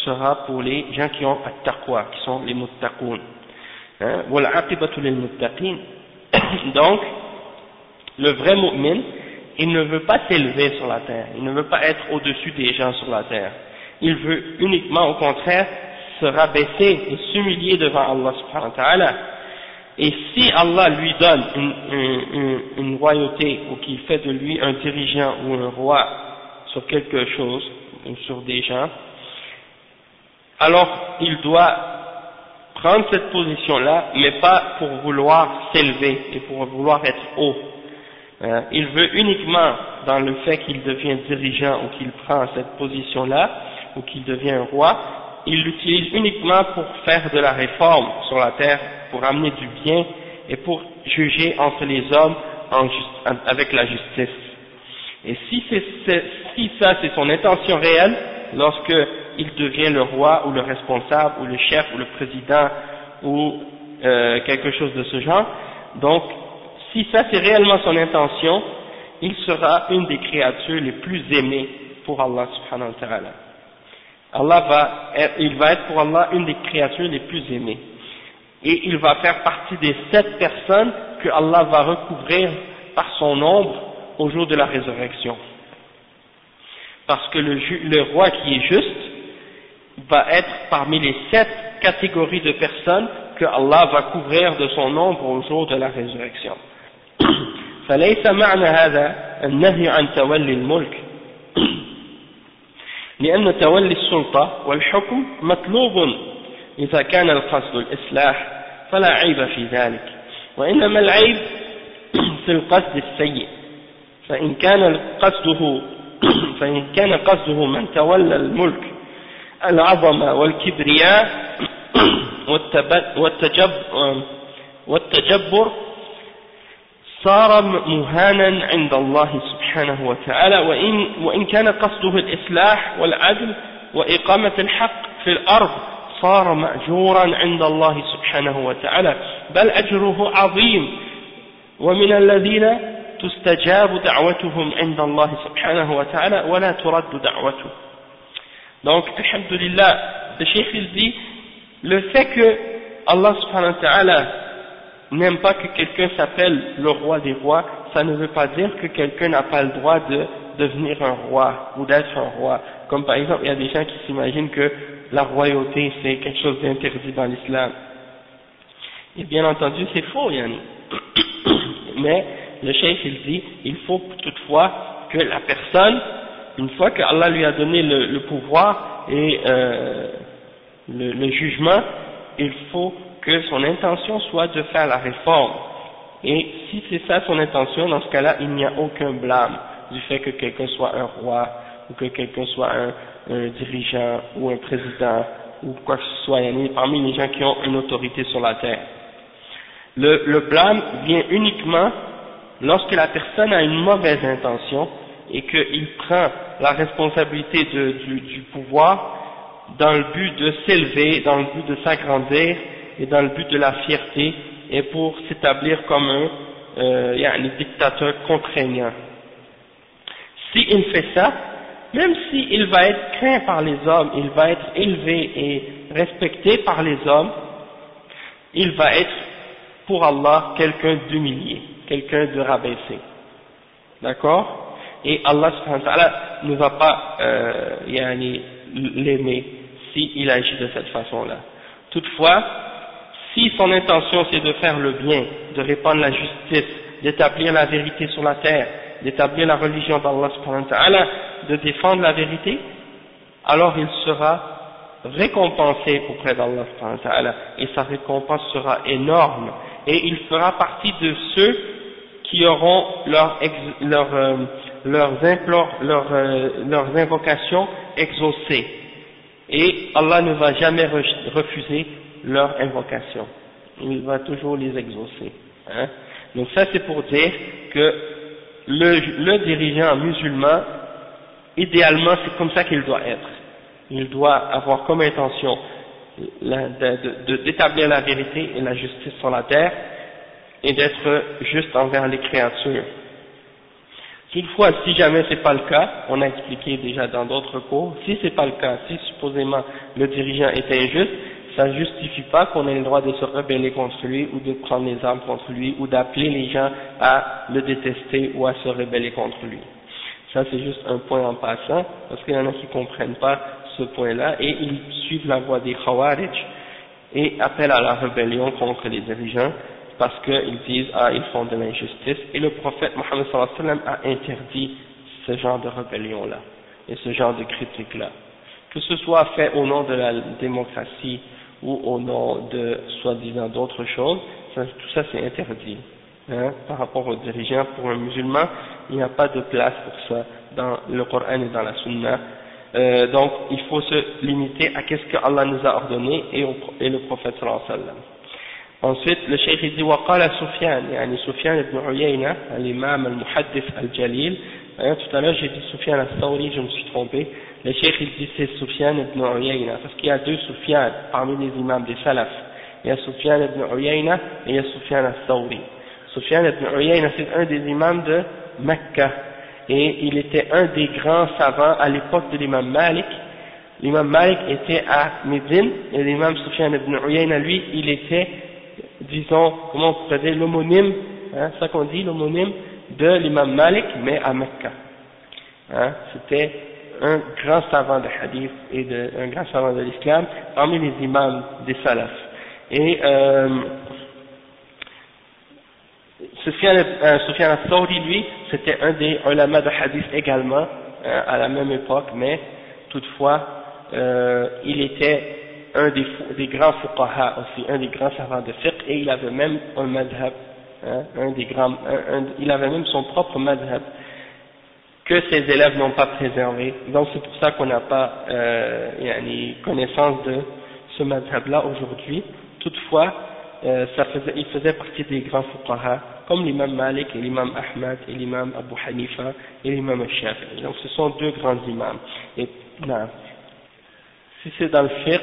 sera pour les gens qui ont at-taqwa, qui sont les muttaqoun. Wal aqibatu lil muttaqin. Donc le vrai mu'min il ne veut pas s'élever sur la terre, il ne veut pas être au-dessus des gens sur la terre, il veut uniquement au contraire se rabaisser et s'humilier devant Allah subhanahu wa ta'ala. Et si Allah lui donne une royauté ou qu'il fait de lui un dirigeant ou un roi sur quelque chose ou sur des gens, alors il doit prendre cette position-là, mais pas pour vouloir s'élever et pour vouloir être haut. Il veut uniquement, dans le fait qu'il devient dirigeant ou qu'il prend cette position-là, ou qu'il devient un roi, il l'utilise uniquement pour faire de la réforme sur la terre, pour amener du bien et pour juger entre les hommes avec la justice. Et si ça c'est son intention réelle, lorsque il devient le roi ou le responsable ou le chef ou le président ou quelque chose de ce genre, donc si ça c'est réellement son intention, il sera une des créatures les plus aimées pour Allah subhanahu wa ta'ala. Il va être pour Allah une des créatures les plus aimées. Et il va faire partie des 7 personnes que Allah va recouvrir par son ombre au jour de la résurrection. Parce que le roi qui est juste va être parmi les 7 catégories de personnes que Allah va couvrir de son ombre au jour de la résurrection. فليس معنى هذا النهي عن تولي الملك لأن تولي السلطة والحكم مطلوب إذا كان القصد الإصلاح فلا عيب في ذلك، وإنما العيب في القصد السيء، فإن كان قصده من تولى الملك العظمة والكبرياء والتجبر صار مهانا عند الله سبحانه وتعالى، وإن كان قصده الإصلاح والعدل وإقامة الحق في الأرض صار مأجورا عند الله سبحانه وتعالى، بل أجره عظيم، ومن الذين تستجاب دعوتهم عند الله سبحانه وتعالى ولا ترد دعوته. Donc, alhamdulillah, le cheikh il dit, le fait que Allah subhanahu wa ta'ala n'aime pas que quelqu'un s'appelle le roi des rois, ça ne veut pas dire que quelqu'un n'a pas le droit de devenir un roi ou d'être un roi. Comme par exemple, il y a des gens qui s'imaginent que la royauté c'est quelque chose d'interdit dans l'islam. Et bien entendu, c'est faux, yani. Mais le cheikh il dit, il faut toutefois que la personne, une fois que Allah lui a donné le pouvoir et le jugement, il faut que son intention soit de faire la réforme. Et si c'est ça son intention, dans ce cas-là, il n'y a aucun blâme du fait que quelqu'un soit un roi, ou que quelqu'un soit un dirigeant, ou un président, ou quoi que ce soit, il y a parmi les gens qui ont une autorité sur la terre. Le blâme vient uniquement lorsque la personne a une mauvaise intention et qu'il prend la responsabilité du pouvoir dans le but de s'élever, dans le but de s'agrandir et dans le but de la fierté et pour s'établir comme un dictateur contraignant. S'il fait ça, même s'il va être craint par les hommes, il va être élevé et respecté par les hommes, il va être pour Allah quelqu'un d'humilié, quelqu'un de rabaissé. D'accord? Et Allah subhanahu wa ta'ala ne va pas l'aimer s'il agit de cette façon-là. Toutefois, si son intention c'est de faire le bien, de répandre la justice, d'établir la vérité sur la terre, d'établir la religion d'Allah subhanahu wa ta'ala, de défendre la vérité, alors il sera récompensé auprès d'Allah subhanahu wa ta'ala, et sa récompense sera énorme, et il fera partie de ceux qui auront leurs invocations exaucées, et Allah ne va jamais refuser leur invocation, il va toujours les exaucer. Hein? Donc ça c'est pour dire que le dirigeant musulman, idéalement c'est comme ça qu'il doit être. Il doit avoir comme intention d'établir la vérité et la justice sur la terre et d'être juste envers les créatures. Toutefois, si jamais c'est pas le cas, on a expliqué déjà dans d'autres cours, si c'est pas le cas, si supposément le dirigeant est injuste, ça ne justifie pas qu'on ait le droit de se rebeller contre lui ou de prendre les armes contre lui ou d'appeler les gens à le détester ou à se rebeller contre lui. Ça c'est juste un point en passant, parce qu'il y en a qui ne comprennent pas ce point-là et ils suivent la voie des Khawarij et appellent à la rébellion contre les dirigeants parce qu'ils disent ils font de l'injustice, et le prophète Mohammed sallallahu alayhi wa sallam a interdit ce genre de rébellion-là et ce genre de critique-là. Que ce soit fait au nom de la démocratie ou au nom de soi-disant d'autres choses, tout ça c'est interdit. Hein, par rapport aux dirigeants, pour un musulman, il n'y a pas de place pour ça dans le Coran et dans la Sunna. Donc il faut se limiter à qu'est-ce que Allah nous a ordonné et le prophète sallallahu alayhi wa sallam. Ensuite, le cheikh dit وقال سفيان, يعني سفيان ibn Uyayna, l'imam al-muhaddith al-jalil. Tout à l'heure j'ai dit Sufyan al-Thawri, je me suis trompé. Le cheikh il dit c'est Sufyan ibn Uyayna, parce qu'il y a deux Sufyan parmi les imams des salaf. Il y a Sufyan ibn Uyayna et il y a Sufyan al-Thawri. Sufyan ibn Uyayna c'est un des imams de Mecca et il était un des grands savants à l'époque de l'imam Malik. L'imam Malik était à Médine et l'imam Sufyan ibn Uyayna lui il était, disons, comment on pourrait dire, l'homonyme, hein, ça qu'on dit, l'homonyme de l'imam Malik, mais à Mecca. Hein, c'était un grand savant de hadith et un grand savant de l'islam parmi les imams des salaf. Et Sufyan al-Thawri, lui, c'était un des ulama de hadith également, à la même époque, mais toutefois, il était un des grands fuqaha aussi, un des grands savants de fiqh, et il avait même un madhab, il avait même son propre madhab, que ses élèves n'ont pas préservé. Donc c'est pour ça qu'on n'a pas connaissance de ce madhab-là aujourd'hui. Toutefois, il faisait partie des grands fuqaha, comme l'imam Malik et l'imam Ahmad et l'imam Abu Hanifa et l'imam al-Shafi'i. Donc ce sont deux grands imams. Et non. Si c'est dans le fiqh,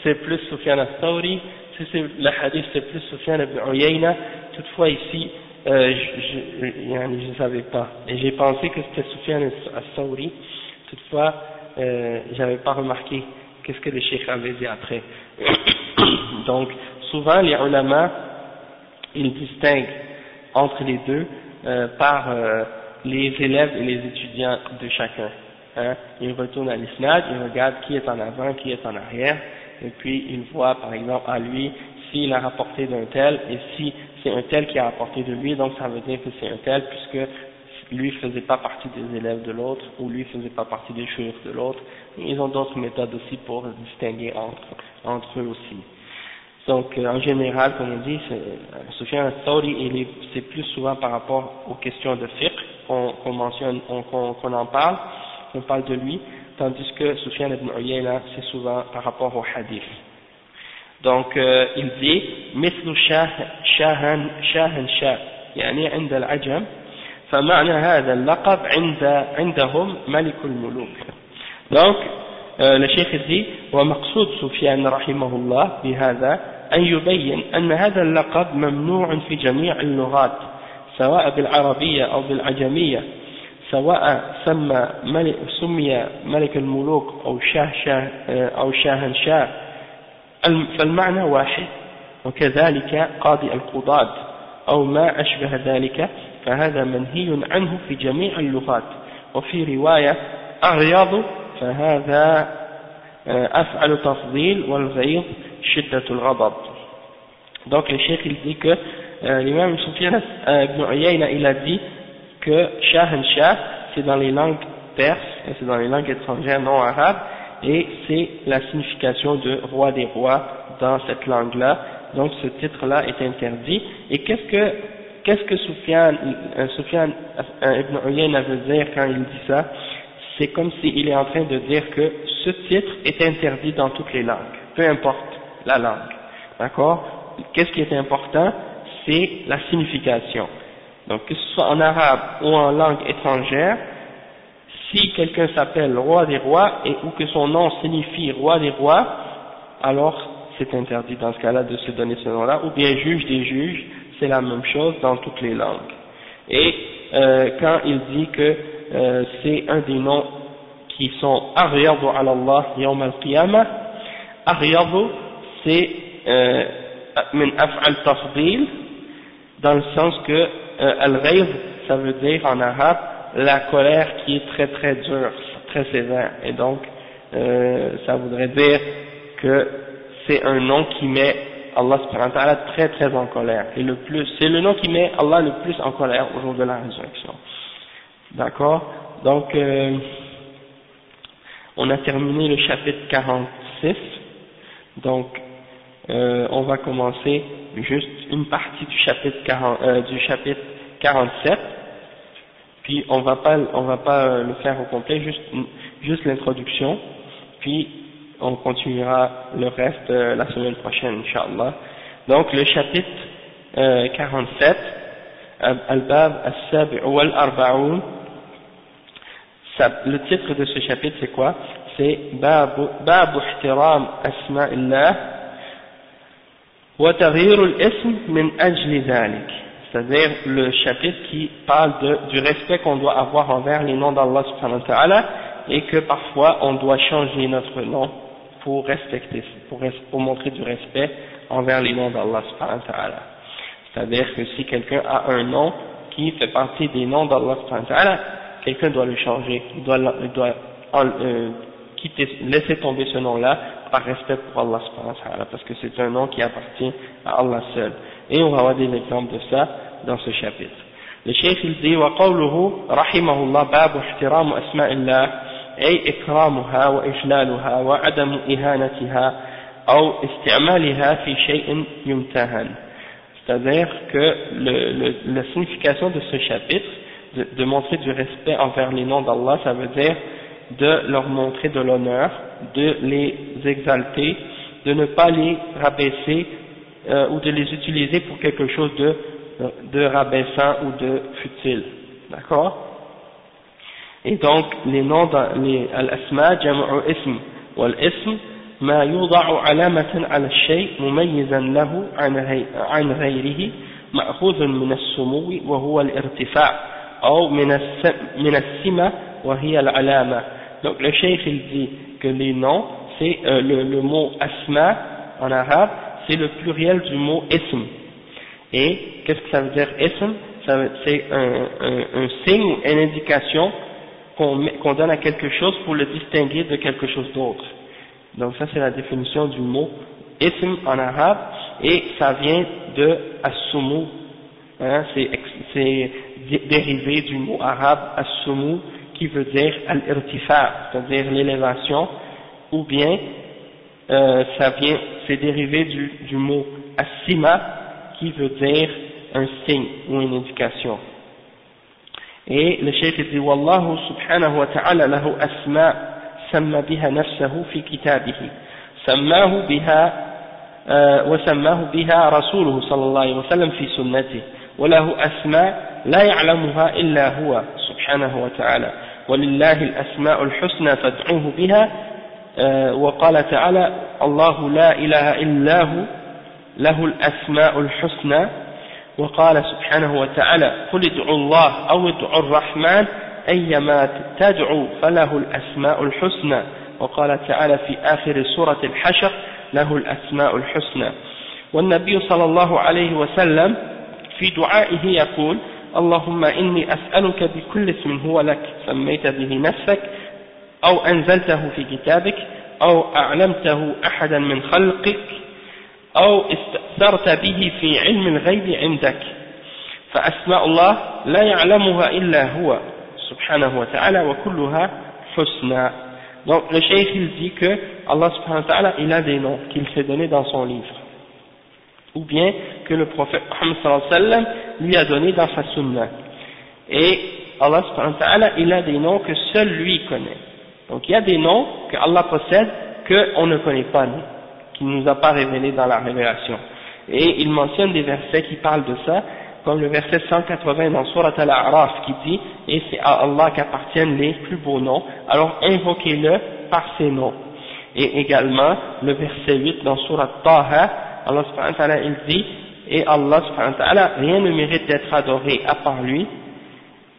c'est plus Sufyan al-Thawri. Si c'est le hadith, c'est plus Sufyan ibn Uyayna. Toutefois ici, je ne savais pas. Et j'ai pensé que c'était Sufyan al-Thawri. Toutefois, j'avais pas remarqué qu'est-ce que le cheikh avait dit après. Donc, souvent, les ulama, ils distinguent entre les deux par les élèves et les étudiants de chacun. Ils retournent à l'isnad, ils regardent qui est en avant, qui est en arrière, et puis ils voient par exemple à lui s'il a rapporté d'un tel, et si c'est un tel qui a rapporté de lui, donc ça veut dire que c'est un tel, puisque lui faisait pas partie des élèves de l'autre, ou lui faisait pas partie des chouïrs de l'autre. Ils ont d'autres méthodes aussi pour distinguer entre eux aussi. Donc en général, comme on dit, Sufyan al-Thawri, c'est plus souvent par rapport aux questions de fiqh qu'on mentionne, qu'on en parle, qu'on parle de lui, tandis que Sufyan ibn Uyayna, c'est souvent par rapport au hadith. Donc il dit مثل شاهنشاه يعني عند العجم فمعنى هذا اللقب عندهم ملك الملوك. Donc le cheikh dit ومقصود سفيان رحمه الله بهذا أن يبين أن هذا اللقب ممنوع في جميع اللغات سواء بالعربية أو بالعجمية، سواء سمي ملك الملوك أو شاهنشاه، فالمعنى واحد. وكذلك قاضي القضاة أو ما أشبه ذلك، فهذا منهي عنه في جميع اللغات. وفي رواية أغيض فهذا أفعل تفضيل والغيظ شدة الغضب. Donc le cheikh il dit que l'imam Sufyan ibn Uyayna il a dit que Shahanshah c'est dans les langues perses, c'est dans les langues étrangères non arabes, et c'est la signification de roi des rois dans cette langue-là. Donc ce titre-là est interdit. Et qu'est-ce que Sufyan ibn Uyayna veut dire quand il dit ça? C'est comme s'il est en train de dire que ce titre est interdit dans toutes les langues, peu importe la langue. D'accord? Qu'est-ce qui est important? C'est la signification. Donc que ce soit en arabe ou en langue étrangère, si quelqu'un s'appelle roi des rois ou que son nom signifie roi des rois, alors c'est interdit dans ce cas-là de se donner ce nom-là, ou bien juge des juges, c'est la même chose dans toutes les langues. Et quand il dit que c'est un des noms qui sont Aryadu ala Allah yawm al-qiyamah, Aryadu c'est min af'al tafdil, dans le sens que al-ghayz ça veut dire en arabe la colère qui est très très dure, très sévère, et donc ça voudrait dire que c'est un nom qui met Allah subhanahu wa ta'ala très très en colère, et c'est le nom qui met Allah le plus en colère au jour de la résurrection. D'accord? Donc on a terminé le chapitre 46, donc on va commencer juste une partie du chapitre 47, puis on va pas le faire au complet, juste l'introduction, puis on continuera le reste la semaine prochaine, Inch'Allah. Donc le chapitre 47, Al-Bab As-Sabi' wal-Arba'oun, le titre de ce chapitre c'est quoi? C'est Babu Ihtiram Asma'illah wa Taghyir al-Ism min ajli dhalik, c'est-à-dire le chapitre qui parle du respect qu'on doit avoir envers les noms d'Allah subhanahu wa ta'ala, et que parfois on doit changer notre nom pour respecter, pour montrer du respect envers les noms d'Allah subhanahu wa ta'ala. C'est-à-dire que si quelqu'un a un nom qui fait partie des noms d'Allah subhanahu wa ta'ala, quelqu'un doit le changer, il doit laisser tomber ce nom-là par respect pour Allah subhanahu wa ta'ala, parce que c'est un nom qui appartient à Allah seul. Et on va avoir des exemples de ça dans ce chapitre. Le cheikh il dit وقوله رحمه الله باب احترام أسماء الله أي إكرامها وإجلالها وعدم إهانتها أو استعمالها في شيء يمتهن. C'est-à-dire que la signification de ce chapitre, de montrer du respect envers les noms d'Allah, ça veut dire de leur montrer de l'honneur, de les exalter, de ne pas les rabaisser ou de les utiliser pour quelque chose de rabaissant ou de futile. D'accord? Et donc, les noms, al-asma, jam'u ism, wal-ism, ما يوضع علامة على الشيء مميزا له عن غيره مأخوذ من السمو وهو الارتفاع أو من السمة وهي العلامة. Donc le cheikh il dit que les noms, c'est le mot asma en arabe, c'est le pluriel du mot ism. Et qu'est-ce que ça veut dire ism? C'est un signe ou une indication qu'on donne à quelque chose pour le distinguer de quelque chose d'autre. Donc ça c'est la définition du mot ism en arabe, et ça vient de as-sumu, hein, c'est dérivé du mot arabe as-sumu qui veut dire al-irtifa, c'est-à-dire l'élévation, ou bien c'est dérivé du mot as-sima qui veut dire un signe ou une indication. Et le cheikh dit wallahu subhanahu wa ta'ala lahu asma سمى بها نفسه في كتابه سماه بها وسماه بها رسوله صلى الله عليه وسلم في سنته وله أسماء لا يعلمها إلا هو سبحانه وتعالى ولله الأسماء الحسنى فادعوه بها وقال تعالى الله لا إله إلا هو له الأسماء الحسنى وقال سبحانه وتعالى قل ادعوا الله أو ادعوا الرحمن أيما تدعو فله الأسماء الحسنى وقال تعالى في آخر سورة الحشر له الأسماء الحسنى. والنبي صلى الله عليه وسلم في دعائه يقول اللهم إني أسألك بكل اسم هو لك سميت به نفسك أو أنزلته في كتابك أو أعلمته أحدا من خلقك أو استأثرت به في علم الغيب عندك فأسماء الله لا يعلمها إلا هو subhanahu wa ta'ala wa kulluha husna. Donc le cheikh il dit que Allah subhanahu wa ta'ala il a des noms qu'il s'est donné dans son livre, ou bien que le prophète Muhammad sallallahu alayhi wa sallam lui a donné dans sa sunna. Et Allah subhanahu wa ta'ala il a des noms que seul lui connaît. Donc il y a des noms que Allah possède qu'on ne connaît pas nous, qu'il ne nous a pas révélés dans la révélation. Et il mentionne des versets qui parlent de ça, comme le verset 180 dans Surat Al-A'raf qui dit « Et c'est à Allah qu'appartiennent les plus beaux noms, alors invoquez-le par ses noms. » Et également, le verset 8 dans Surat Taha, Allah subhanahu wa ta'ala il dit « Et Allah subhanahu wa ta'ala, rien ne mérite d'être adoré à part lui,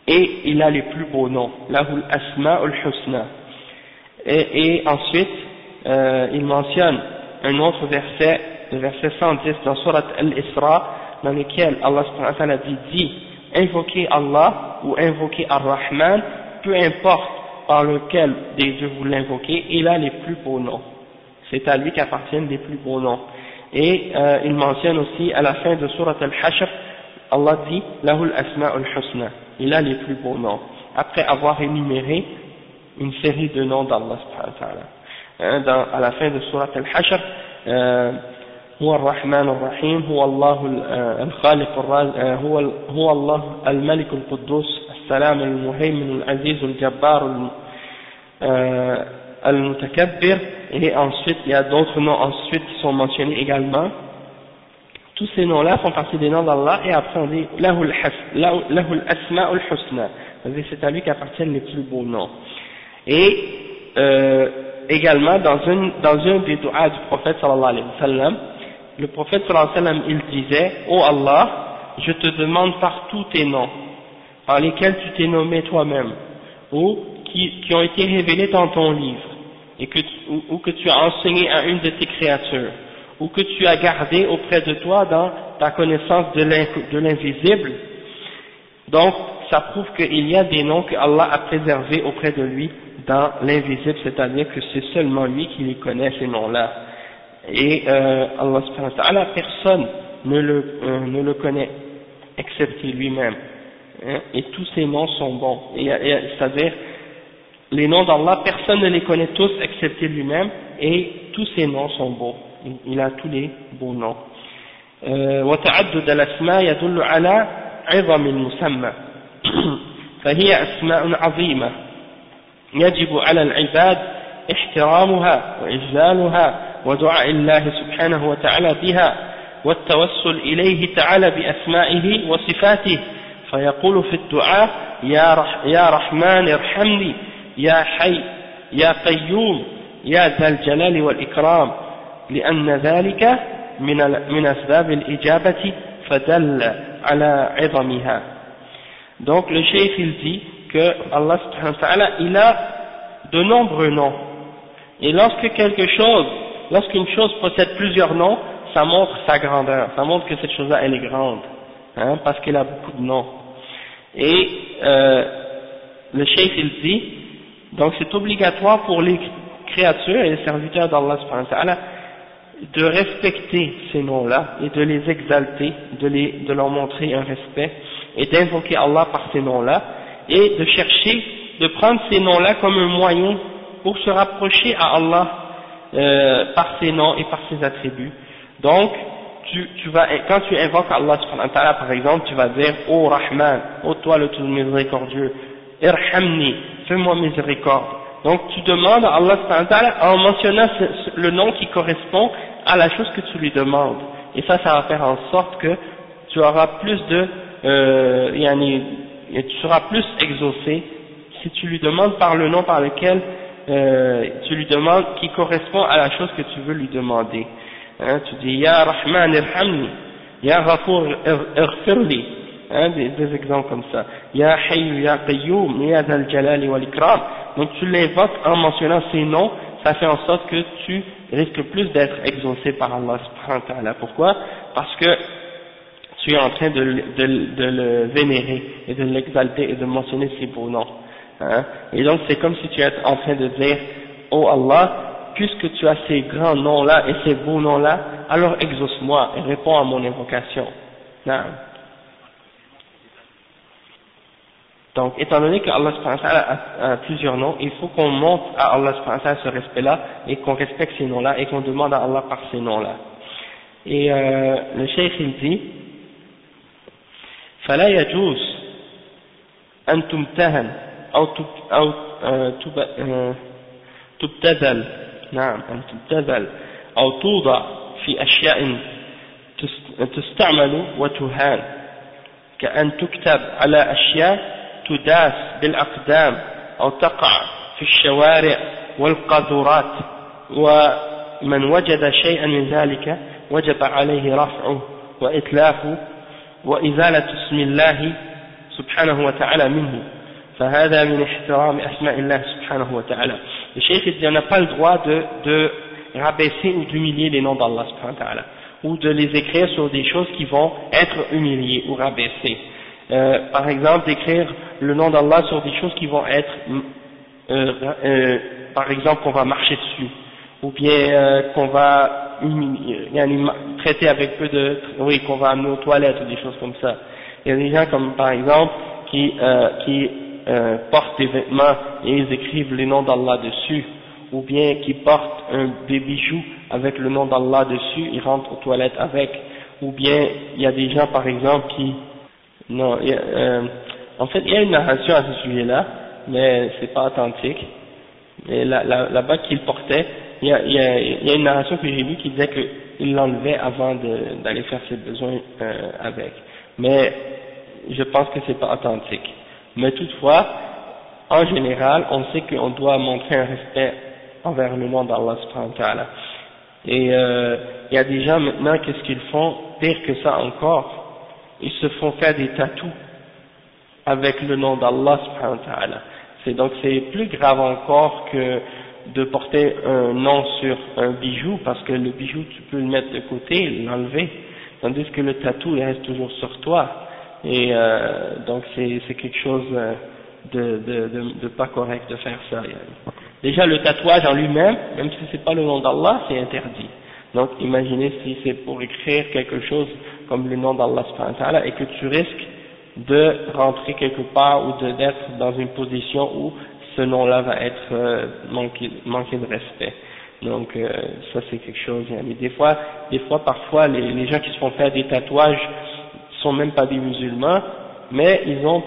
et il a les plus beaux noms. Lahul asma'ul husna. » Et ensuite, il mentionne un autre verset, le verset 110 dans Surat Al-Isra, dans lequel Allah subhanahu wa ta'ala dit invoquez Allah ou invoquez Ar-Rahman, peu importe par lequel des deux vous l'invoquez, il a les plus beaux noms. C'est à lui qu'appartiennent les plus beaux noms. Et il mentionne aussi à la fin de Surat Al-Hashr, Allah dit Lahul Asma'ul Husna, il a les plus beaux noms, après avoir énuméré une série de noms d'Allah subhanahu wa ta'ala. À la fin de Surat Al-Hashr, هو الرحمن الرحيم هو الله الخالق هو الله الملك القدوس السلام المهيمن العزيز الجبار المتكبر. Et ensuite il y a d'autres noms ensuite qui sont mentionnés également. Tous ces noms-là font partie des noms d'Allah, et après on dit lahul asma'ul husna, c'est à lui qu'appartiennent les plus beaux noms. Et également dans un des du'as du prophète sallallahu alayhi wa sallam, le prophète sallallahu alayhi wa sallam il disait ô Allah, je te demande par tous tes noms par lesquels tu t'es nommé toi-même, ou qui ont été révélés dans ton livre, et ou que tu as enseigné à une de tes créatures, ou que tu as gardé auprès de toi dans ta connaissance de l'invisible. Donc ça prouve qu'il y a des noms que Allah a préservés auprès de lui dans l'invisible, c'est-à-dire que c'est seulement lui qui les connaît, ces noms-là. Et Allah subhanahu wa ta'ala, personne ne le connaît, excepté lui-même. Hein, et tous ces noms sont bons. C'est-à-dire, les noms d'Allah, personne ne les connaît tous, excepté lui-même, et tous ces noms sont beaux. Il a tous les beaux noms. وتعدد الأسماء يدل على عظم المسمى فهي أسماء عظيمة يجب على العباد احترامها وإجلالها ودعاء الله سبحانه وتعالى بها والتوسل إليه تعالى بأسمائه وصفاته فيقول في الدعاء يا رحمن ارحمني يا حي يا قيوم يا ذا الجلال والإكرام لأن ذلك من أسباب الإجابة فدل على عظمها. Donc le cheikh il dit que Allah subhanahu wa ta'ala il a de nombreux noms et lorsqu'une chose possède plusieurs noms, ça montre sa grandeur, ça montre que cette chose-là elle est grande, hein, parce qu'elle a beaucoup de noms. Et le cheikh il dit donc c'est obligatoire pour les créatures et les serviteurs d'Allah subhanahu wa ta'ala de respecter ces noms-là et de les exalter, de leur montrer un respect et d'invoquer Allah par ces noms-là et de chercher de prendre ces noms-là comme un moyen pour se rapprocher à Allah par ses noms et par ses attributs. Donc quand tu invoques Allah subhanahu wa ta'ala par exemple, tu vas dire ô Rahman, ô toi le tout miséricordieux, Irhamni, fais-moi miséricorde. Donc tu demandes à Allah subhanahu wa ta'ala en mentionnant le nom qui correspond à la chose que tu lui demandes. Et ça va faire en sorte que tu auras plus tu seras plus exaucé si tu lui demandes par le nom par lequel tu lui demandes qui correspond à la chose que tu veux lui demander. Hein, tu dis Ya Rahman irhamni, Ya Ghafour irfirli, hein, des exemples comme ça. Ya Hayyu Ya Qayyum, Ya Dhal Jalali wal Ikram. Donc tu l'invoques en mentionnant ces noms, ça fait en sorte que tu risques plus d'être exaucé par Allah subhanahu wa ta'ala. Pourquoi? Parce que tu es en train de le vénérer et de l'exalter et de mentionner ses beaux noms. Hein? Et donc c'est comme si tu es en train de dire oh Allah, puisque tu as ces grands noms-là et ces beaux noms-là, alors exauce-moi et réponds à mon invocation. Non. Donc, étant donné qu'Allah subhanahu wa ta'ala a plusieurs noms, il faut qu'on montre à Allah subhanahu wa ta'ala ce respect-là et qu'on respecte ces noms-là et qu'on demande à Allah par ces noms-là. Et le cheikh il dit فلا يجوز أن تمتهن أو تبتذل أن تبتذل أو توضع في أشياء تستعمل وتهان كأن تكتب على أشياء تداس بالأقدام أو تقع في الشوارع والقاذورات ومن وجد شيئا من ذلك وجب عليه رفعه وإتلافه وإزالة اسم الله سبحانه وتعالى منه فهذا من احترام أسماء الله سبحانه وتعالى. Le cheikh dit on n'a pas le droit de rabaisser ou d'humilier les noms d'Allah subhanahu wa ta'ala ou de les écrire sur des choses qui vont être humiliées ou rabaissées. Par exemple d'écrire le nom d'Allah sur des choses qui vont être par exemple qu'on va marcher dessus ou bien qu'on va traiter avec peu de qu'on va amener aux toilettes ou des choses comme ça. Il y a des gens comme par exemple qui portent des vêtements et ils écrivent les noms d'Allah dessus, ou bien qui portent des bijoux avec le nom d'Allah dessus, ils rentrent aux toilettes avec, ou bien il y a des gens par exemple qui en fait il y a une narration à ce sujet-là, mais c'est pas authentique. Et là-bas qu'il portait, il y a une narration que j'ai lue qui disait qu'il l'enlevait avant d'aller faire ses besoins avec. Mais je pense que c'est pas authentique. Mais toutefois, en général, on sait qu'on doit montrer un respect envers le nom d'Allah subhanahu wa ta'ala. Et il y a des gens maintenant, qu'est-ce qu'ils font? Pire que ça encore, ils se font faire des tatous avec le nom d'Allah subhanahu wa ta'ala. Donc c'est plus grave encore que de porter un nom sur un bijou, parce que le bijou tu peux le mettre de côté, l'enlever, tandis que le tatou il reste toujours sur toi. Et donc c'est quelque chose pas correct de faire ça. Déjà le tatouage en lui-même, même si c'est pas le nom d'Allah, c'est interdit. Donc imaginez si c'est pour écrire quelque chose comme le nom d'Allah subhanahu wa ta'ala et que tu risques de rentrer quelque part ou d'être dans une position où ce nom-là va être manqué de respect. Donc ça c'est quelque chose. Mais des fois parfois les gens qui se font faire des tatouages sont même pas des musulmans, mais ils ont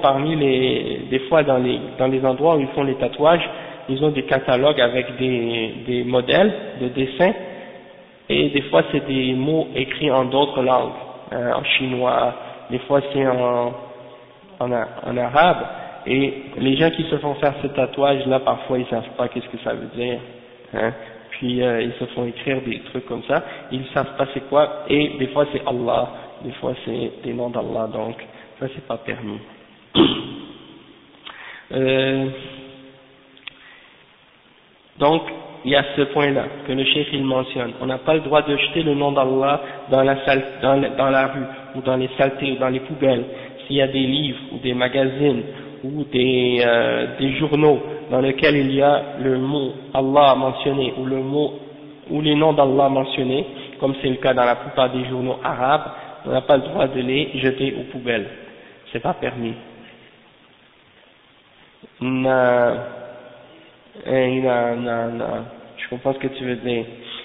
des fois dans les endroits où ils font les tatouages, ils ont des catalogues avec des modèles de dessins, et des fois c'est des mots écrits en d'autres langues, en chinois, des fois c'est en arabe, et les gens qui se font faire ce tatouage là parfois ils savent pas qu'est-ce que ça veut dire, puis ils se font écrire des trucs comme ça, ils savent pas c'est quoi, et des fois c'est Allah, des fois c'est des noms d'Allah, donc ça c'est pas permis. Donc il y a ce point-là que le cheikh il mentionne, on n'a pas le droit de jeter le nom d'Allah dans la rue, ou dans les saletés, ou dans les poubelles. S'il y a des livres, ou des magazines, ou des journaux dans lesquels il y a le mot Allah mentionné, ou les noms d'Allah mentionnés, comme c'est le cas dans la plupart des journaux arabes, on n'a pas le droit de les jeter aux poubelles. C'est pas permis. Non, je comprends ce que tu veux dire.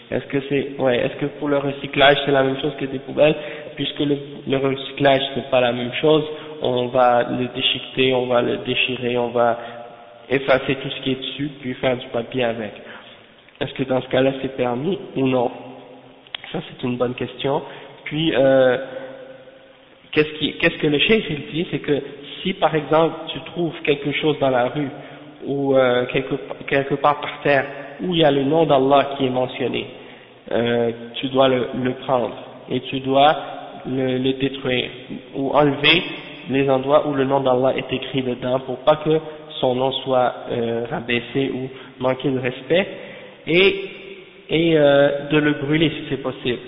Est-ce que pour le recyclage c'est la même chose que des poubelles? Puisque le recyclage c'est pas la même chose, on va le déchiqueter, on va le déchirer, on va effacer tout ce qui est dessus, puis faire du papier avec. Est-ce que dans ce cas-là c'est permis ou non? Ça c'est une bonne question. Puis qu'est-ce que le cheikh il dit, c'est que si par exemple tu trouves quelque chose dans la rue ou quelque part par terre où il y a le nom d'Allah qui est mentionné, tu dois le prendre et tu dois le détruire ou enlever les endroits où le nom d'Allah est écrit dedans pour pas que son nom soit rabaissé ou manqué de respect, et de le brûler si c'est possible.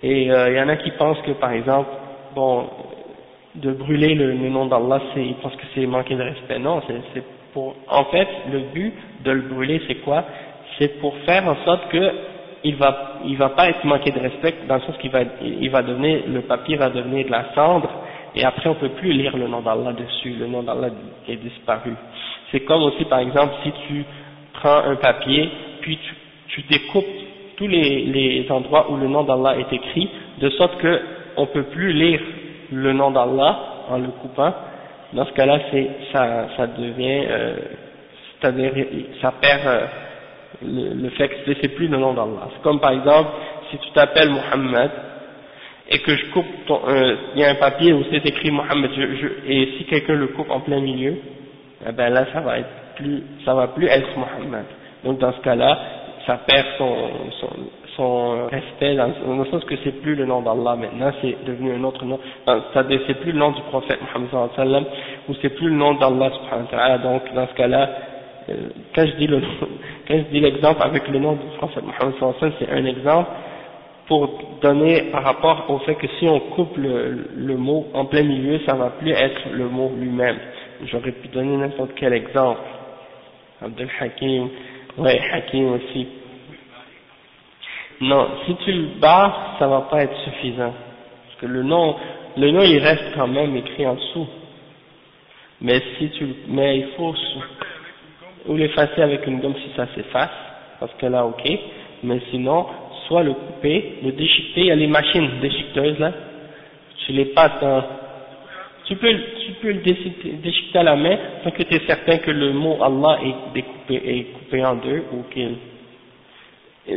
Et il y en a qui pensent que par exemple, de brûler le nom d'Allah, ils pensent que c'est manquer de respect. Non, c'est pour, en fait, le but de le brûler, c'est quoi? C'est pour faire en sorte que il va pas être manqué de respect, dans le sens le papier va devenir de la cendre, et après on peut plus lire le nom d'Allah dessus, le nom d'Allah est disparu. C'est comme aussi par exemple si tu prends un papier, puis tu découpes tous les endroits où le nom d'Allah est écrit, de sorte que on peut plus lire le nom d'Allah en le coupant. Dans ce cas-là, ça devient, c'est-à-dire ça perd le fait que c'est plus le nom d'Allah. C'est comme par exemple, si tu t'appelles Mohammed et que je coupe il y a un papier où c'est écrit Mohammed, et si quelqu'un le coupe en plein milieu, eh ben là ça va plus être Mohammed. Donc dans ce cas-là, ça perd son respect dans le sens que c'est plus le nom d'Allah maintenant, c'est devenu un autre nom. C'est-à-dire c'est plus le nom du prophète Mohammed sallallahu alayhi wa sallam, ou c'est plus le nom d'Allah subhanahu wa ta'ala. Donc dans ce cas-là, quand je dis l'exemple avec le nom du prophète Mohammed sallallahu alayhi wa sallam, c'est un exemple pour donner par rapport au fait que si on coupe le mot en plein milieu, ça va plus être le mot lui-même. J'aurais pu donner n'importe quel exemple. Abdel Hakim, Hakim aussi. Non, si tu le barres, ça va pas être suffisant. Parce que le nom il reste quand même écrit en dessous. Mais il faut ou l'effacer avec une gomme si ça s'efface, parce que là ok, mais sinon, soit le couper, le déchiqueter, il y a les machines déchiqueteuses là, tu les passes tu peux le déchiqueter à la main, tant que tu es certain que le mot Allah est coupé en deux, ou qu'il,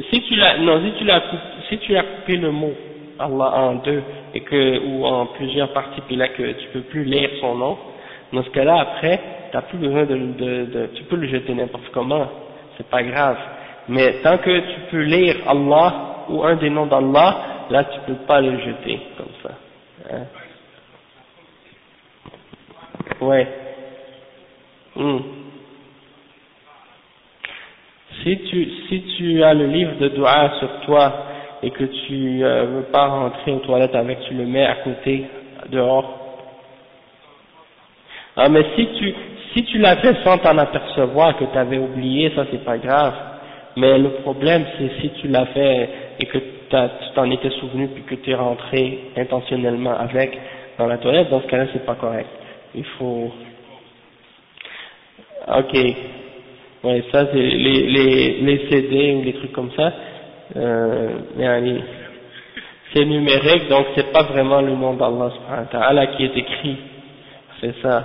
si tu as coupé le mot Allah en deux, ou en plusieurs parties, puis là que tu peux plus lire son nom, dans ce cas-là, après, t'as plus besoin tu peux le jeter n'importe comment, c'est pas grave. Mais tant que tu peux lire Allah, ou un des noms d'Allah, là tu peux pas le jeter, comme ça. Hein? Ouais. Si tu as le livre de dua sur toi et que tu veux pas rentrer aux toilettes avec, tu le mets à côté, dehors. Ah, mais Si tu l'as fait sans t'en apercevoir, que tu avais oublié, ça c'est pas grave. Mais le problème, c'est si tu l'as fait et que tu t'en étais souvenu puis que tu es rentré intentionnellement avec dans la toilette, dans ce cas-là, c'est pas correct. Il faut... Ok. Ouais, ça c'est les CD ou les trucs comme ça. C'est numérique, donc c'est pas vraiment le nom d'Allah subhanahu wa ta'ala qui est écrit. C'est ça.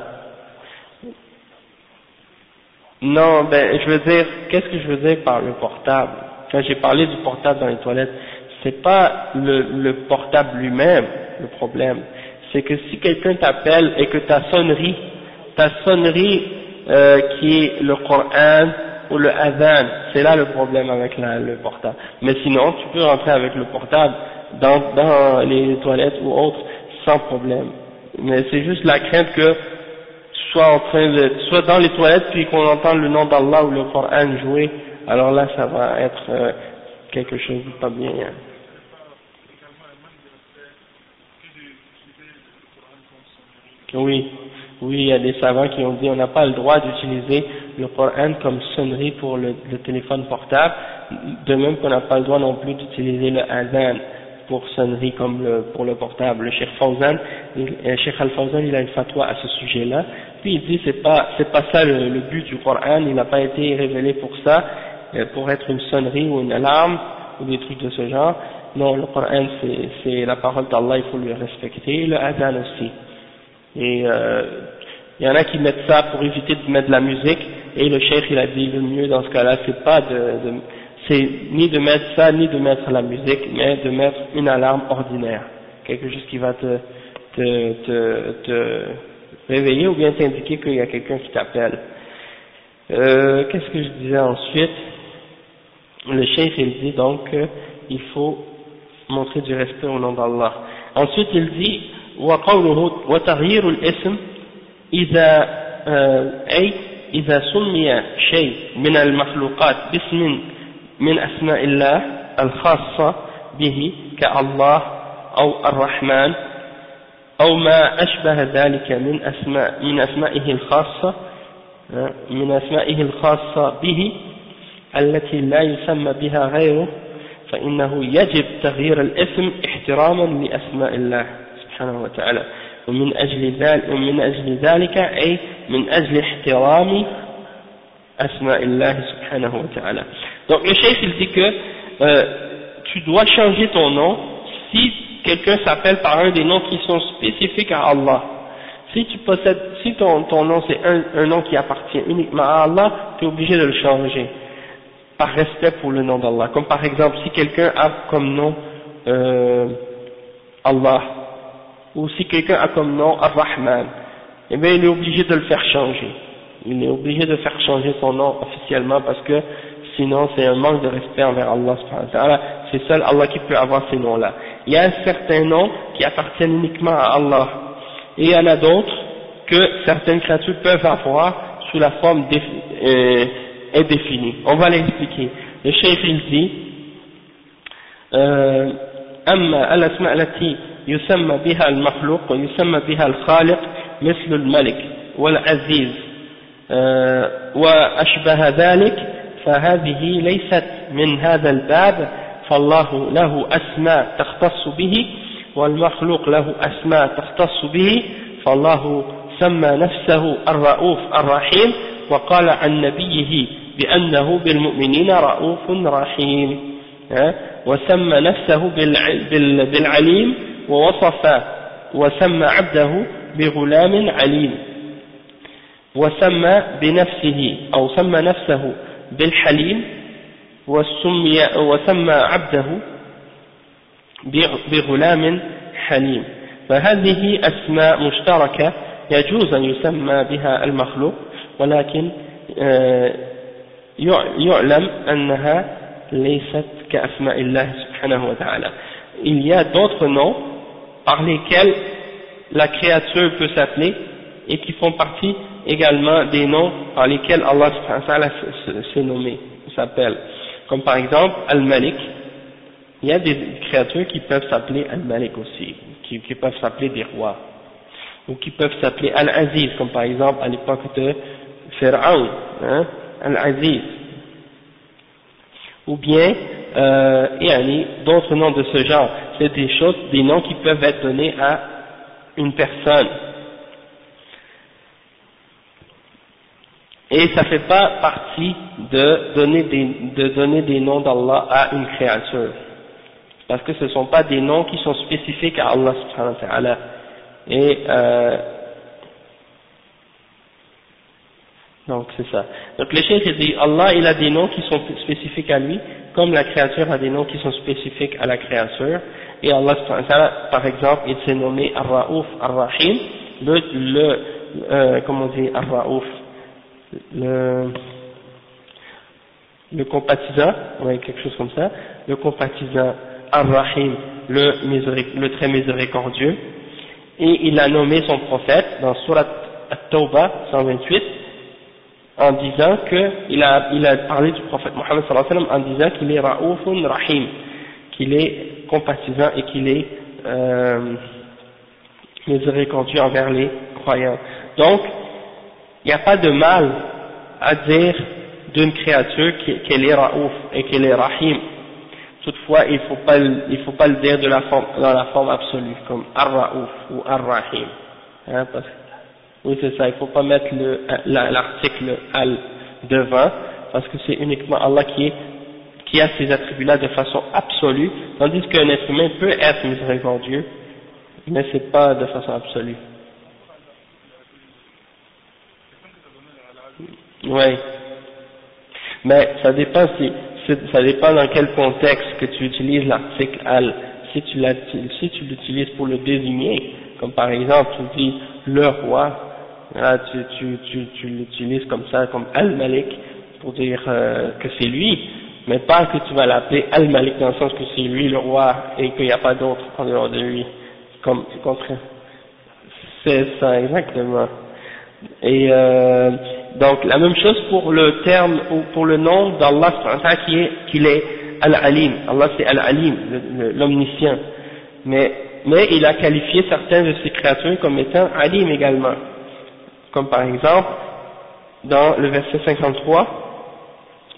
Non, ben, je veux dire, qu'est-ce que je veux dire par le portable? Quand j'ai parlé du portable dans les toilettes, c'est pas le portable lui-même, le problème. C'est que si quelqu'un t'appelle et que ta sonnerie qui est le Coran ou le Adhan, c'est là le problème avec le portable. Mais sinon, tu peux rentrer avec le portable dans les toilettes ou autres, sans problème. Mais c'est juste la crainte que soit dans les toilettes puis qu'on entend le nom d'Allah ou le Coran jouer, alors là ça va être quelque chose de pas bien. Hein. Oui, il y a des savants qui ont dit on n'a pas le droit d'utiliser le Coran comme sonnerie pour le téléphone portable, de même qu'on n'a pas le droit non plus d'utiliser le Adhan pour sonnerie comme pour le portable. Le Cheikh Al-Fawzan, il a une fatwa à ce sujet-là. Puis il dit c'est pas ça le but du Coran, il n'a pas été révélé pour ça, pour être une sonnerie ou une alarme ou des trucs de ce genre. Non, le Coran c'est la parole d'Allah, il faut le respecter, le Adhan aussi. Et il y en a qui mettent ça pour éviter de mettre de la musique, et le Cheikh il a dit le mieux dans ce cas-là c'est pas c'est ni de mettre ça, ni de mettre la musique, mais de mettre une alarme ordinaire, quelque chose qui va te réveiller ou bien t'indiquer qu'il y a quelqu'un qui t'appelle. Qu'est-ce que je disais ensuite? Le cheikh il dit donc qu'il faut montrer du respect au nom d'Allah. Ensuite il dit وقوله وتغيير الاسم إذا سمي شيء من المخلوقات باسم من أسماء الله الخاصة به كالله أو الرحمن أو ما أشبه ذلك من أسمائه الخاصة به التي لا يسمى بها غيره فإنه يجب تغيير الاسم احتراما لأسماء الله سبحانه وتعالى ومن أجل ذلك أي من أجل احترام أسماء الله سبحانه وتعالى. Donc le cheikh il dit que tu dois changer ton nom si quelqu'un s'appelle par un des noms qui sont spécifiques à Allah. Si ton nom c'est un nom qui appartient uniquement à Allah, tu es obligé de le changer par respect pour le nom d'Allah. Comme par exemple si quelqu'un a comme nom Allah, ou si quelqu'un a comme nom Ar-Rahman, eh bien il est obligé de le faire changer. Il est obligé de faire changer son nom officiellement parce que sinon c'est un manque de respect envers Allah subhanahu wa ta'ala. C'est seul Allah qui peut avoir ces noms-là. Il y a certains noms qui appartiennent uniquement à Allah. Et il y en a d'autres que certaines créatures peuvent avoir sous la forme indéfinie. On va l'expliquer. Le cheikh il dit أما الأسماء التي يسمى بها المخلوق ويسمى بها الخالق مثل الملك والعزيز وأشبه ذلك فهذه ليست من هذا الباب فالله له أسماء تختص به والمخلوق له أسماء تختص به فالله سمى نفسه الرؤوف الرحيم وقال عن نبيه بأنه بالمؤمنين رؤوف رحيم وسمى نفسه بالعليم وسمى عبده بغلام عليم وسمى بنفسه أو سمى نفسه بالحليم وسمى عبده بغلام حليم فهذه أسماء مشتركة يجوز أن يسمى بها المخلوق ولكن يعلم أنها ليست كأسماء الله سبحانه وتعالى. Il y a d'autres noms par lesquels la créature peut s'appeler et qui font partie également des noms par lesquels Allah subhanahu wa ta'ala s'est nommé, s'appelle. Comme par exemple Al-Malik. Il y a des créatures qui peuvent s'appeler Al-Malik aussi, qui peuvent s'appeler des rois. ou qui peuvent s'appeler Al-Aziz, comme par exemple à l'époque de Pharaon, hein, Al-Aziz, ou bien d'autres noms de ce genre. C'est des choses, des noms qui peuvent être donnés à une personne. Et ça fait pas partie de donner des noms d'Allah à une créature. Parce que ce ne sont pas des noms qui sont spécifiques à Allah subhanahu wa ta'ala. Et donc c'est ça. Donc le cheikh dit, Allah il a des noms qui sont spécifiques à lui, comme la créature a des noms qui sont spécifiques à la créature. Et Allah subhanahu wa ta'ala, par exemple, il s'est nommé Ar-Ra'ouf, Ar-Rahim, comment on dit Ar-Ra'ouf, le compatissant, ouais, quelque chose comme ça, le compatissant, Ar-Rahim, le très miséricordieux, et il a nommé son prophète dans Surat At-Tawbah 128 en disant que il a parlé du prophète Mohammed sallallahu alayhi wa sallam en disant qu'il est Ra'oufun Rahim, qu'il est compatissant et qu'il est miséricordieux envers les croyants. Donc il n'y a pas de mal à dire d'une créature qu'elle est Ra'ouf et qu'elle est Rahim. Toutefois, il faut pas le dire dans la forme absolue, comme Ar-Ra'ouf ou Ar-Rahim. Hein, oui, c'est ça, il faut pas mettre l'article Al devant, parce que c'est uniquement Allah qui a ces attributs-là de façon absolue, tandis qu'un être humain peut être miséricordieux, mais c'est pas de façon absolue. Oui. Mais ça dépend ça dépend dans quel contexte que tu utilises l'article al. Si tu l'utilises pour le désigner, comme par exemple tu dis le roi, là, tu l'utilises comme ça, comme al-Malik, pour dire que c'est lui, mais pas que tu vas l'appeler al-Malik dans le sens que c'est lui le roi et qu'il n'y a pas d'autre en dehors de lui. Comme contraire. C'est ça, exactement. Et donc la même chose pour le terme ou pour le nom d'Allah qu'il est Al-Alim. Allah c'est Al-Alim, l'omniscient. Mais il a qualifié certains de ses créatures comme étant Alim également. Comme par exemple dans le verset 53,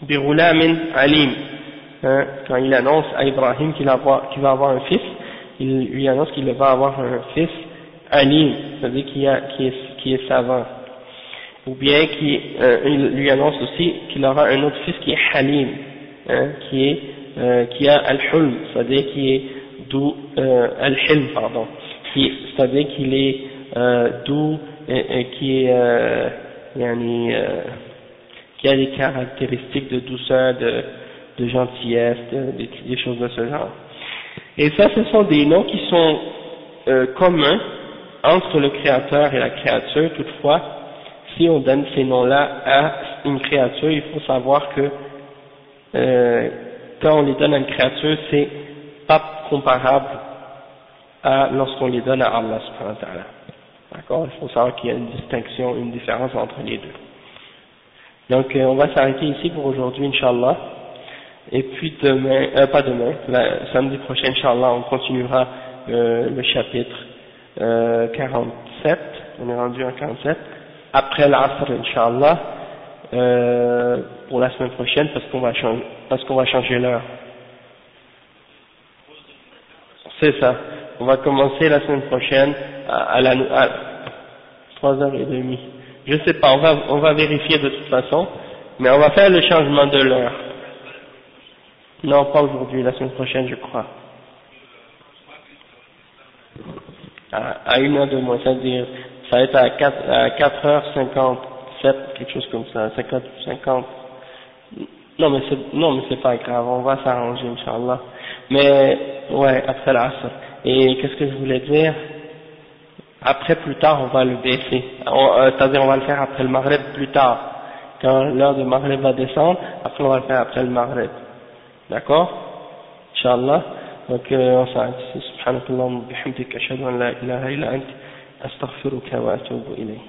Birulamin Alim, hein, quand il annonce à Ibrahim qu'il va avoir un fils, il lui annonce qu'il va avoir un fils Alim, c'est-à-dire qui est savant. Ou bien il lui annonce aussi qu'il aura un autre fils qui est Halim, hein, qui a Al-Hulm, c'est-à-dire qui est doux, Al-Hilm, pardon, c'est-à-dire qu'il est doux et qui est qui a des caractéristiques de douceur, de gentillesse, des choses de ce genre. Et ça, ce sont des noms qui sont communs entre le créateur et la créature. Toutefois, si on donne ces noms-là à une créature, il faut savoir que quand on les donne à une créature, c'est pas comparable à lorsqu'on les donne à Allah subhanahu wa ta'ala. D'accord? Il faut savoir qu'il y a une distinction, une différence entre les deux. Donc on va s'arrêter ici pour aujourd'hui, Inch'Allah. Et puis demain, samedi prochain, Inch'Allah, on continuera le chapitre 47. On est rendu à 47. Après l'Asr, Inch'Allah, pour la semaine prochaine, parce qu'on va changer l'heure. C'est ça. On va commencer la semaine prochaine à 3h30. Je sais pas, on va vérifier de toute façon, mais on va faire le changement de l'heure. Non, pas aujourd'hui, la semaine prochaine, je crois. À 1 heure de moins, c'est-à-dire, ça va être à 4h57, quelque chose comme ça, 50. Non, mais c'est pas grave, on va s'arranger, Inch'Allah. Mais, ouais, après l'Asr. Et qu'est-ce que je voulais dire? Après, plus tard, on va le baisser. C'est-à-dire, on va le faire après le Maghreb plus tard. Quand l'heure de Maghreb va descendre, après on va le faire après le Maghreb. D'accord? Inch'Allah. Donc, on s'arrête ici. Subhanakallah wa bihamdika ashhadu an la ilaha illa anta astaghfiruka wa atubu ilayk.